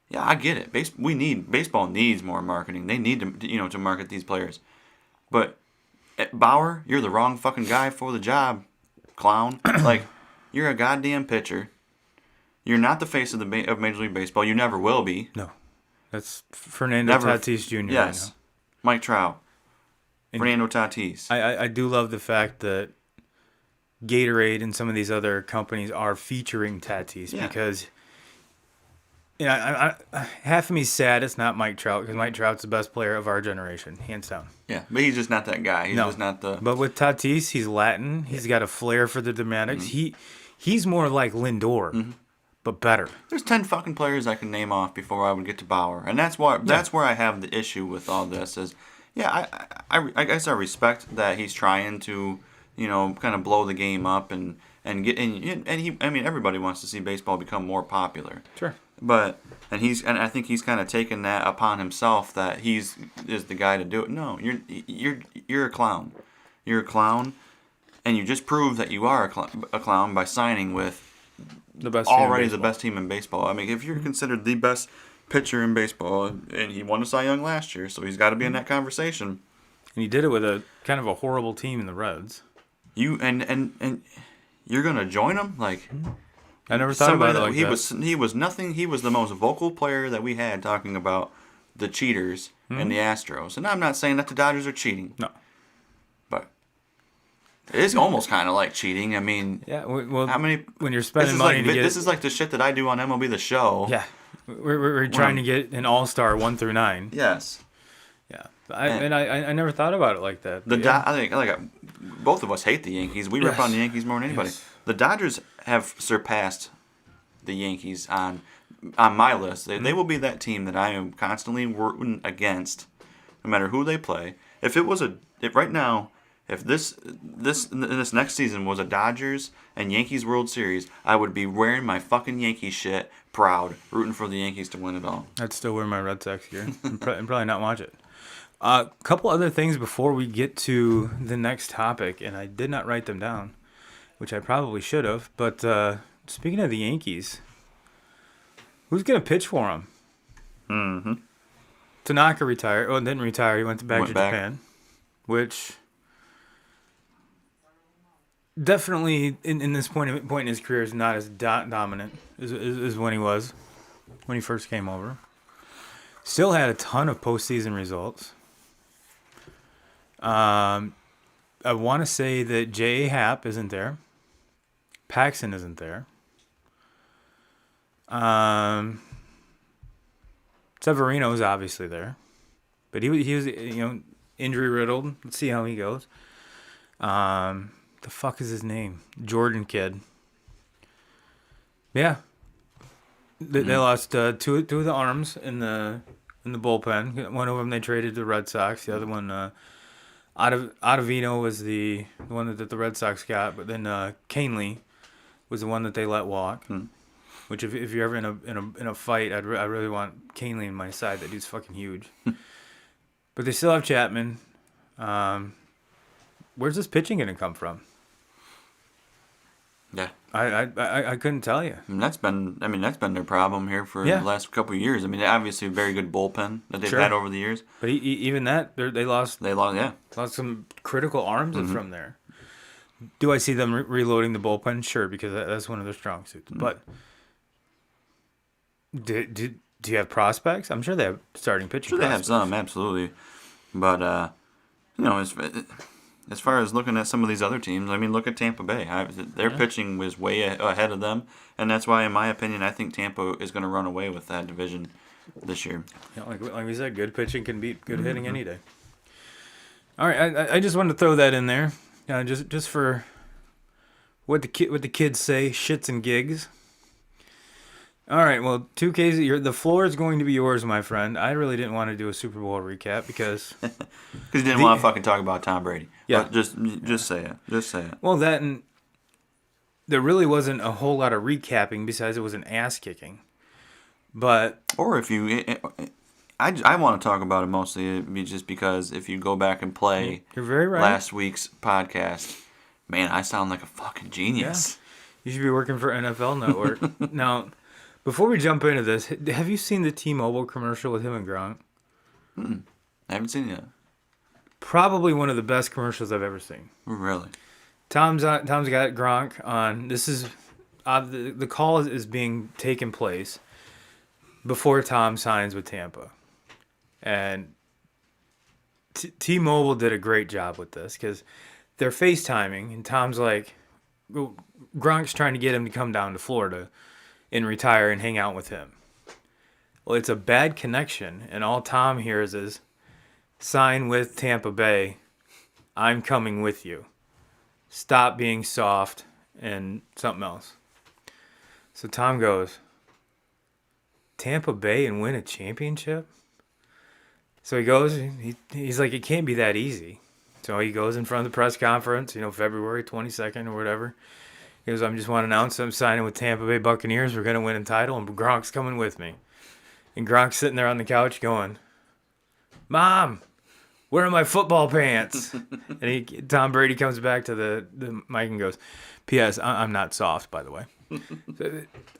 Yeah, I get it. Baseball needs more marketing. They need to to market these players. But Bauer, you're the wrong fucking guy for the job, clown. Like, you're a goddamn pitcher. You're not the face of Major League Baseball. You never will be. No, that's Fernando Tatis Jr. Yes, Mike Trout. Fernando Tatis. I do love the fact that Gatorade and some of these other companies are featuring Tatis because, half of me's sad it's not Mike Trout because Mike Trout's the best player of our generation, hands down. Yeah, but he's just not that guy. He's just not the. But with Tatis, he's Latin. He's got a flair for the dramatics. He's more like Lindor, but better. There's 10 fucking players I can name off before I would get to Bauer, and that's where I have the issue with all this is. Yeah, I guess I respect that he's trying to, kind of blow the game up and and get and he. I mean, everybody wants to see baseball become more popular. Sure. But and I think he's kind of taken that upon himself that is the guy to do it. No, you're a clown. You're a clown, and you just proved that you are a clown by signing with The best already the best team in baseball. I mean, if you're considered the best pitcher in baseball, and he won a Cy Young last year, so he's got to be in that conversation. And he did it with a kind of a horrible team in the Reds. You and you're gonna join him like. I never thought about it like that. He was nothing. He was the most vocal player that we had talking about the cheaters and the Astros. And I'm not saying that the Dodgers are cheating. No. But it is almost kind of like cheating. I mean, yeah. Well, how many? When you're spending money to get this is like the shit that I do on MLB The Show. Yeah, we're trying to get an All-Star 1 through 9. Yes. Yeah, I never thought about it like that. I think both of us hate the Yankees. We rip on the Yankees more than anybody. Yes. The Dodgers have surpassed the Yankees on my list. They will be that team that I am constantly rooting against, no matter who they play. If right now, if this next season was a Dodgers and Yankees World Series, I would be wearing my fucking Yankee shit, proud, rooting for the Yankees to win it all. I'd still wear my Red Sox gear and probably not watch it. A couple other things before we get to the next topic, and I did not write them down, which I probably should have. But speaking of the Yankees, who's going to pitch for them? Mm-hmm. Tanaka retired. Oh, didn't retire. He went back to Japan, which definitely in this point in his career is not as dominant as when he was when he first came over. Still had a ton of postseason results. I want to say that J.A. Happ isn't there. Paxton isn't there. Severino's obviously there, but he was injury riddled. Let's see how he goes. The fuck is his name? Jordan kid. Yeah. They lost two of the arms in the bullpen. One of them they traded to the Red Sox. The other one, Ottavino was the one that the Red Sox got. But then Canely was the one that they let walk. Which if you're ever in a fight, I really want Canely in my side. That dude's fucking huge. But they still have Chapman. Where's this pitching going to come from? Yeah, I couldn't tell you. And that's been their problem here for the last couple of years. I mean, obviously a very good bullpen that they've had over the years. But even that, they lost. They lost some critical arms from there. Do I see them reloading the bullpen? Sure, because that's one of their strong suits. But do you have prospects? I'm sure they have starting pitching. Sure, they have some, absolutely. But as far as looking at some of these other teams, I mean, look at Tampa Bay. Their pitching was way ahead of them, and that's why, in my opinion, I think Tampa is going to run away with that division this year. Yeah, like we said, good pitching can beat good hitting any day. All right, I just wanted to throw that in there, just for what the kids say, shits and gigs. All right, well, 2Ks, the floor is going to be yours, my friend. I really didn't want to do a Super Bowl recap because you didn't want to fucking talk about Tom Brady. Yeah, but just say it. Just say it. Well, and there really wasn't a whole lot of recapping besides it was an ass kicking. But if you, I want to talk about it mostly just because if you go back and play, you're very right. Last week's podcast, man, I sound like a fucking genius. Yeah. You should be working for NFL Network now. Before we jump into this, have you seen the T-Mobile commercial with him and Gronk? I haven't seen it yet. Probably one of the best commercials I've ever seen. Really? Tom's got Gronk on. This is the call is being taken place before Tom signs with Tampa, and T-Mobile did a great job with this because they're FaceTiming, and Tom's like, Gronk's trying to get him to come down to Florida and retire and hang out with him. Well, it's a bad connection, and all Tom hears is, sign with Tampa Bay. I'm coming with you. Stop being soft and something else. So Tom goes, Tampa Bay and win a championship? So he goes, he's like, it can't be that easy. So he goes in front of the press conference, February 22nd or whatever. He goes, I just want to announce I'm signing with Tampa Bay Buccaneers. We're going to win a title, and Gronk's coming with me. And Gronk's sitting there on the couch going, Mom, where are my football pants? And Tom Brady comes back to the mic and goes, P.S. I'm not soft, by the way.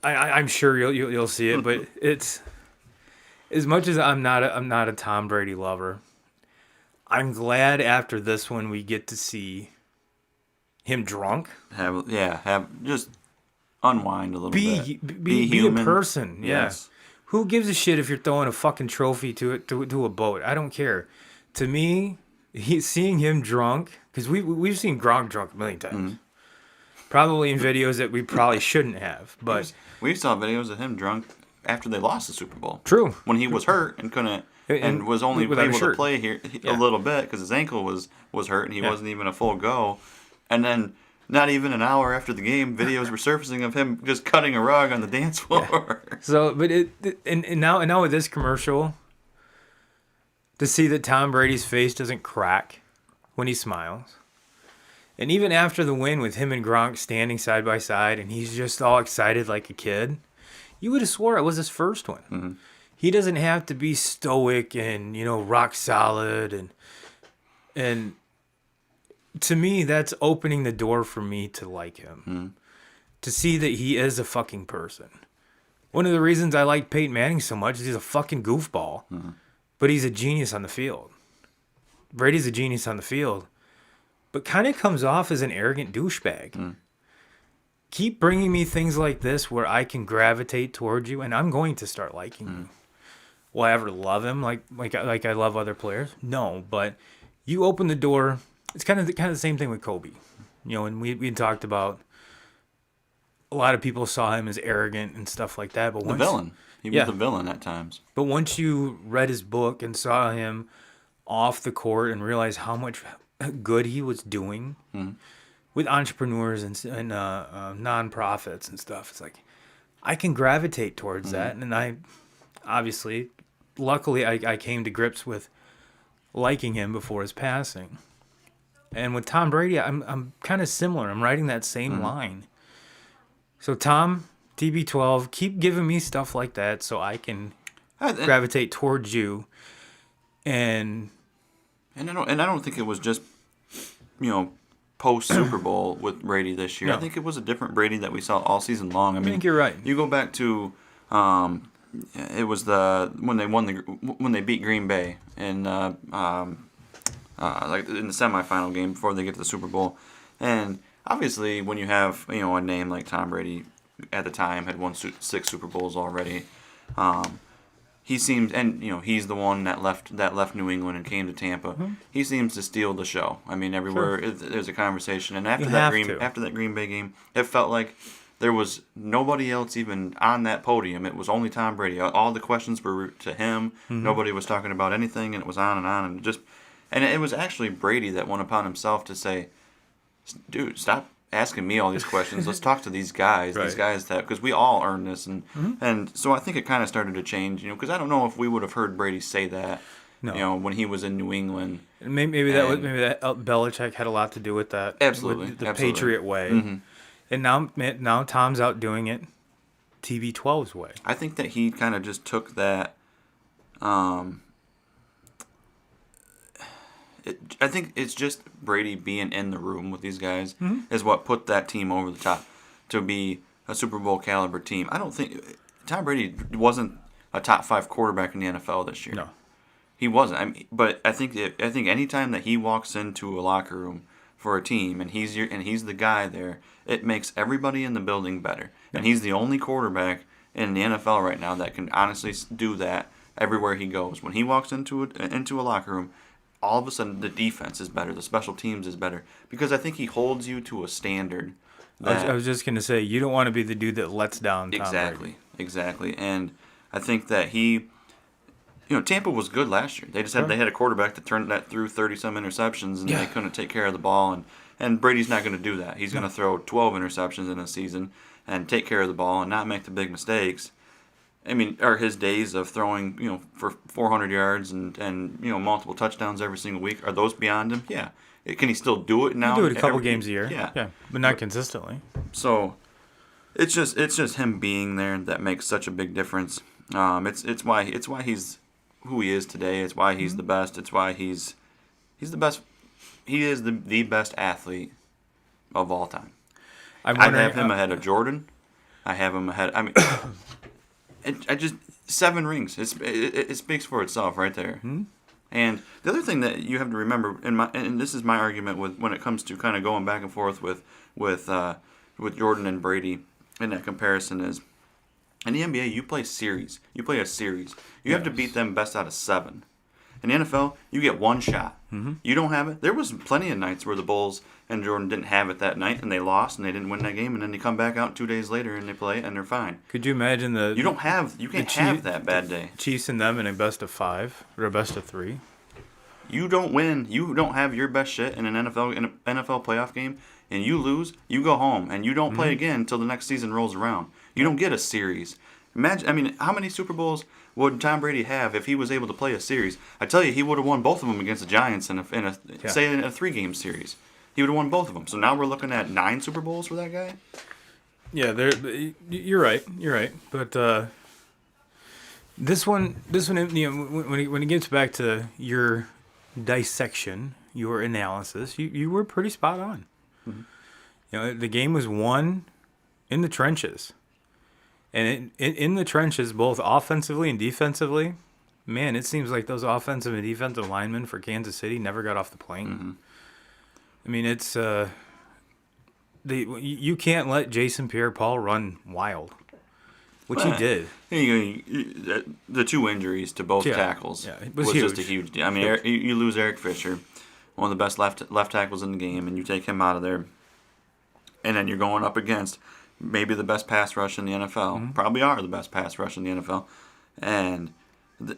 I'm sure you'll see it, but it's as much as I'm not a Tom Brady lover. I'm glad after this one we get to see him drunk. Have just unwind a little bit. Be a person. Yeah. Yes. Who gives a shit if you're throwing a fucking trophy to a boat? I don't care. To me, seeing him drunk, because we've seen Gronk drunk a million times. Mm-hmm. Probably in videos that we probably shouldn't have. But we saw videos of him drunk after they lost the Super Bowl. True. When he was hurt and couldn't and was only able to play here a little bit because his ankle was hurt and he wasn't even a full go. And then not even an hour after the game, videos were surfacing of him just cutting a rug on the dance floor. Yeah. So, but and now with this commercial, to see that Tom Brady's face doesn't crack when he smiles, and even after the win with him and Gronk standing side by side, and he's just all excited like a kid, you would have swore it was his first one. Mm-hmm. He doesn't have to be stoic and rock solid and. To me, that's opening the door for me to like him. Mm. To see that he is a fucking person. One of the reasons I like Peyton Manning so much is he's a fucking goofball. Mm. But he's a genius on the field. Brady's a genius on the field. But kind of comes off as an arrogant douchebag. Mm. Keep bringing me things like this where I can gravitate towards you, and I'm going to start liking you. Will I ever love him like I love other players? No, but you open the door. It's kind of the same thing with Kobe, and we talked about a lot of people saw him as arrogant and stuff like that. But the villain, he was the villain at times. But once you read his book and saw him off the court and realized how much good he was doing with entrepreneurs and nonprofits and stuff, it's like I can gravitate towards that. And I obviously, luckily, I came to grips with liking him before his passing. And with Tom Brady, I'm kind of similar. I'm writing that same line. So Tom, TB12, keep giving me stuff like that so I can gravitate towards you. And I don't think it was just post Super Bowl with Brady this year. No. I think it was a different Brady that we saw all season long. I think you're right. You go back to it was when they beat Green Bay and like in the semifinal game before they get to the Super Bowl. And obviously when you have, a name like Tom Brady at the time had won 6 Super Bowls already, he seems, and he's the one that left New England and came to Tampa. Mm-hmm. He seems to steal the show. I mean, everywhere there's a conversation. And after that Green Bay game, it felt like there was nobody else even on that podium. It was only Tom Brady. All the questions were to him. Mm-hmm. Nobody was talking about anything, and it was on, and it was actually Brady that went upon himself to say, dude, stop asking me all these questions. Let's talk to these guys. Right. These guys because we all earn this. And so I think it kind of started to change, because I don't know if we would have heard Brady say that, when he was in New England. Maybe that Belichick had a lot to do with that. Absolutely. With the Patriot way. Mm-hmm. And now Tom's out doing it TB12's way. I think that he kind of just took that I think it's just Brady being in the room with these guys is what put that team over the top to be a Super Bowl caliber team. I don't think Tom Brady wasn't a top 5 quarterback in the NFL this year. No, he wasn't. But I think any time that he walks into a locker room for a team and he's the guy there, it makes everybody in the building better. Yeah. And he's the only quarterback in the NFL right now that can honestly do that everywhere he goes. When he walks into a locker room, all of a sudden the defense is better, the special teams is better, because I think he holds you to a standard. I was just going to say, you don't want to be the dude that lets down Tom Brady. Exactly. And I think that Tampa was good last year. They just had a quarterback that threw 30-some interceptions, and they couldn't take care of the ball. And Brady's not going to do that. He's going to throw 12 interceptions in a season and take care of the ball and not make the big mistakes. I mean, are his days of throwing, for 400 yards and multiple touchdowns every single week, are those beyond him? Yeah. Can he still do it now? You do it a couple games a year. Yeah, but not consistently. So it's just him being there that makes such a big difference. It's why he's who he is today. It's why he's the best. It's why he's the best. He is the best athlete of all time. I have him ahead of Jordan. I have him ahead. I mean, I just 7 rings. It speaks for itself right there. Hmm? And the other thing that you have to remember, and this is my argument when it comes to kind of going back and forth with Jordan and Brady in that comparison is, in the NBA you play series. You play a series. You have to beat them best out of 7. In the NFL, you get one shot. Mm-hmm. You don't have it. There was plenty of nights where the Bulls and Jordan didn't have it that night, and they lost, and they didn't win that game, and then they come back out 2 days later and they play, and they're fine. Could you imagine You can't have that bad day. Chiefs and them in a best of 5 or a best of 3. You don't win. You don't have your best shit in an NFL playoff game, and you lose. You go home, and you don't play again until the next season rolls around. You don't get a series. Imagine. I mean, how many Super Bowls would Tom Brady have if he was able to play a series? I tell you, he would have won both of them against the Giants in a 3-game series. He would have won both of them. So now we're looking at 9 Super Bowls for that guy. Yeah, you're right. You're right. But this one, you know, when it gets back to your dissection, your analysis, you were pretty spot on. Mm-hmm. You know, the game was won in the trenches. And in the trenches, both offensively and defensively, man, it seems like those offensive and defensive linemen for Kansas City never got off the plane. Mm-hmm. I mean, it's you can't let Jason Pierre-Paul run wild, which he did. The 2 injuries to both tackles was huge. Just a huge deal. I mean, you lose Eric Fisher, one of the best left tackles in the game, and you take him out of there, and then you're going up against maybe the best pass rush in the NFL. Mm-hmm. Probably are the best pass rush in the NFL. And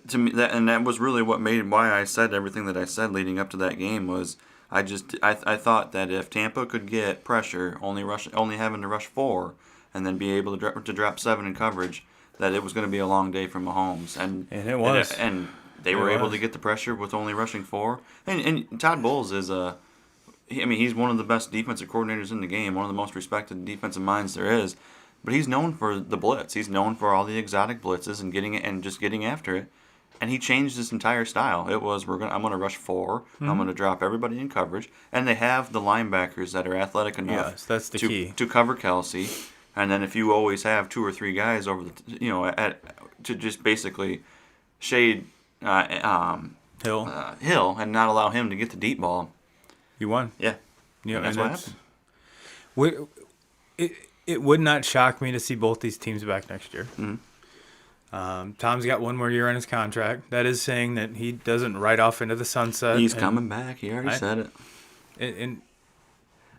to me, that was really what made why I said everything that I said leading up to that game was I thought that if Tampa could get pressure, only having to rush 4, and then be able to drop 7 in coverage, that it was going to be a long day for Mahomes. And it was. And they were able to get the pressure with only rushing 4. And Todd Bowles is he's one of the best defensive coordinators in the game, one of the most respected defensive minds there is. But he's known for the blitz. He's known for all the exotic blitzes and getting after it. And he changed his entire style. It was I'm going to rush 4. Mm-hmm. I'm going to drop everybody in coverage, and they have the linebackers that are athletic enough. Yes, that's the key to cover Kelsey. And then if you always have 2 or 3 guys over to just basically shade Hill and not allow him to get the deep ball. You won. Yeah. Yeah, that's what happened. It would not shock me to see both these teams back next year. Mm-hmm. Tom's got 1 more year on his contract. That is saying that he doesn't ride off into the sunset. He's coming back. He already said it. And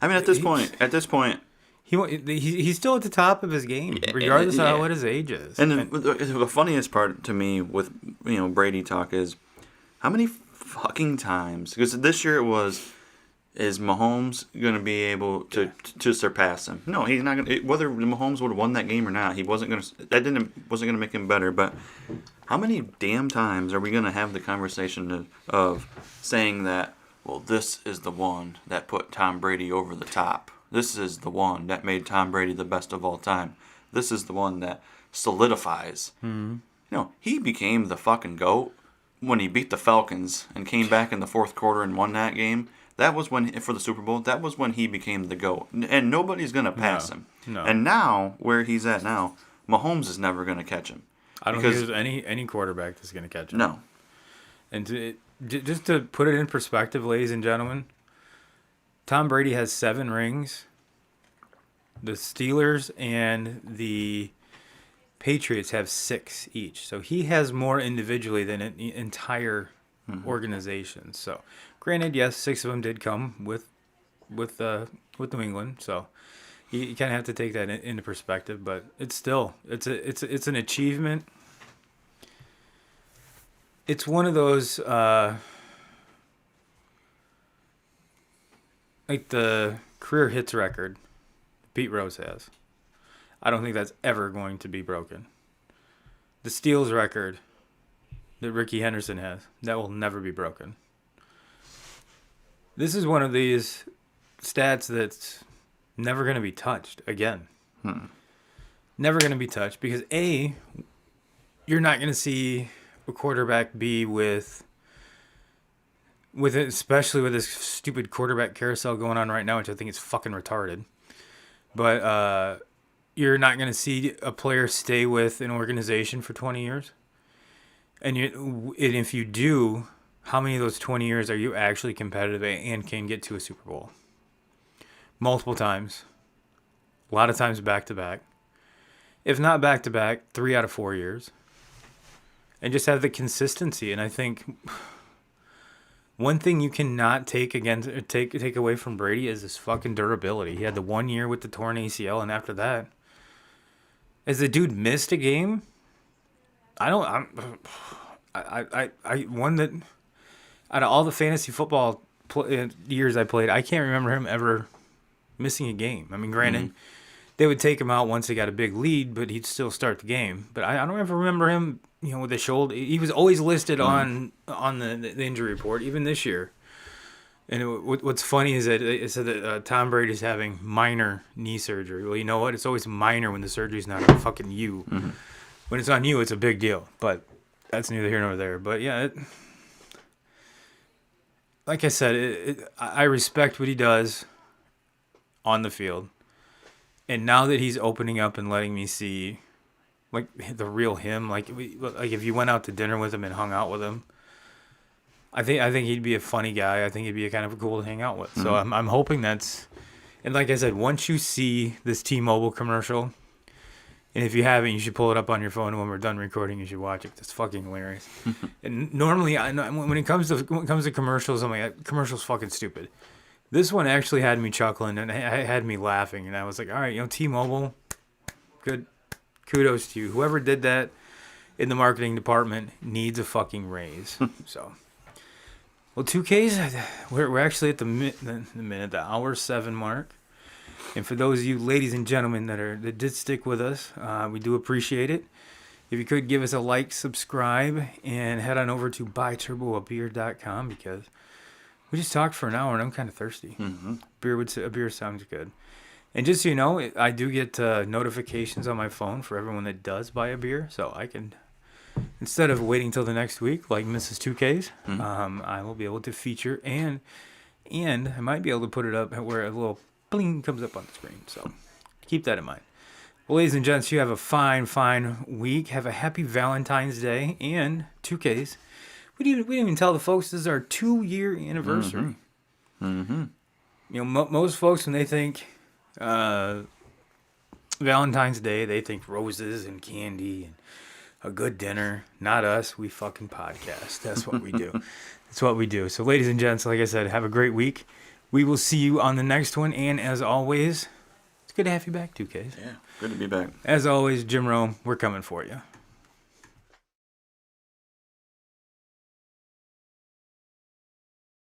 I mean, at this point, he's still at the top of his game, regardless of what his age is. And the funniest part to me with Brady talk is how many fucking times, because this year it was, is Mahomes going to be able to surpass him? No, he's not going to. Whether Mahomes would have won that game or not, he wasn't going to. Wasn't going to make him better. But how many damn times are we going to have the conversation of saying that? Well, this is the one that put Tom Brady over the top. This is the one that made Tom Brady the best of all time. This is the one that solidifies. Mm-hmm. He became the fucking GOAT when he beat the Falcons and came back in the 4th quarter and won that game. That was for the Super Bowl. That was when he became the GOAT. And nobody's going to pass him. No. And now, where he's at now, Mahomes is never going to catch him. I don't think there's any quarterback that's going to catch him. No. And just to put it in perspective, ladies and gentlemen, Tom Brady has 7 rings. The Steelers and the Patriots have 6 each. So he has more individually than an entire organization. So, granted, yes, 6 of them did come with New England. So you kind of have to take that into perspective. But it's still it's an achievement. It's one of those like the career hits record Pete Rose has. I don't think that's ever going to be broken. The steals record that Ricky Henderson has, that will never be broken. This is one of these stats that's never going to be touched again. Never going to be touched because A, you're not going to see a quarterback be with it, especially with this stupid quarterback carousel going on right now, which I think is fucking retarded. But you're not going to see a player stay with an organization for 20 years. And if you do, how many of those 20 years are you actually competitive and can get to a Super Bowl? Multiple times. A lot of times back-to-back. If not back-to-back, 3 out of 4 years. And just have the consistency. And I think one thing you cannot take away from Brady is his fucking durability. He had the 1 year with the torn ACL, and after that, as the dude missed a game, one that out of all the fantasy football years I played, I can't remember him ever missing a game. I mean, granted, they would take him out once they got a big lead, but he'd still start the game. But I don't ever remember him, with the shoulder. He was always listed on the injury report, even this year. And what's funny is that it said that Tom Brady's having minor knee surgery. Well, you know what? It's always minor when the surgery's not on fucking you. Mm-hmm. When it's on you, it's a big deal. But that's neither here nor there. But yeah, like I said, I respect what he does on the field. And now that he's opening up and letting me see, like, the real him, like if you went out to dinner with him and hung out with him, I think he'd be a funny guy. I think he'd be a kind of cool to hang out with. Mm-hmm. So I'm hoping that's, and like I said, once you see this T-Mobile commercial, and if you haven't, you should pull it up on your phone. When we're done recording, you should watch it. It's fucking hilarious. And normally, I know when it comes to commercials, I'm like, commercials fucking stupid. This one actually had me chuckling and it had me laughing, and I was like, all right, T-Mobile, good, kudos to you. Whoever did that in the marketing department needs a fucking raise. So. Well, 2Ks, we're actually at the hour 7 mark. And for those of you ladies and gentlemen that did stick with us, we do appreciate it. If you could give us a like, subscribe, and head on over to buyturboabeer.com because we just talked for an hour and I'm kind of thirsty. Mm-hmm. A beer sounds good. And just so you know, I do get notifications on my phone for everyone that does buy a beer, so I can, instead of waiting till the next week, like Mrs. 2Ks, I will be able to feature, and I might be able to put it up where a little bling comes up on the screen. So keep that in mind. Well, ladies and gents, you have a fine, fine week. Have a happy Valentine's Day, and 2Ks. We didn't even tell the folks this is our 2-year anniversary. Mm-hmm. Most folks, when they think Valentine's Day, they think roses and candy and a good dinner. Not us. We fucking podcast. That's what we do. That's what we do. So, ladies and gents, like I said, have a great week. We will see you on the next one. And as always, it's good to have you back, 2Ks. Yeah, good to be back. As always, Jim Rome, we're coming for you.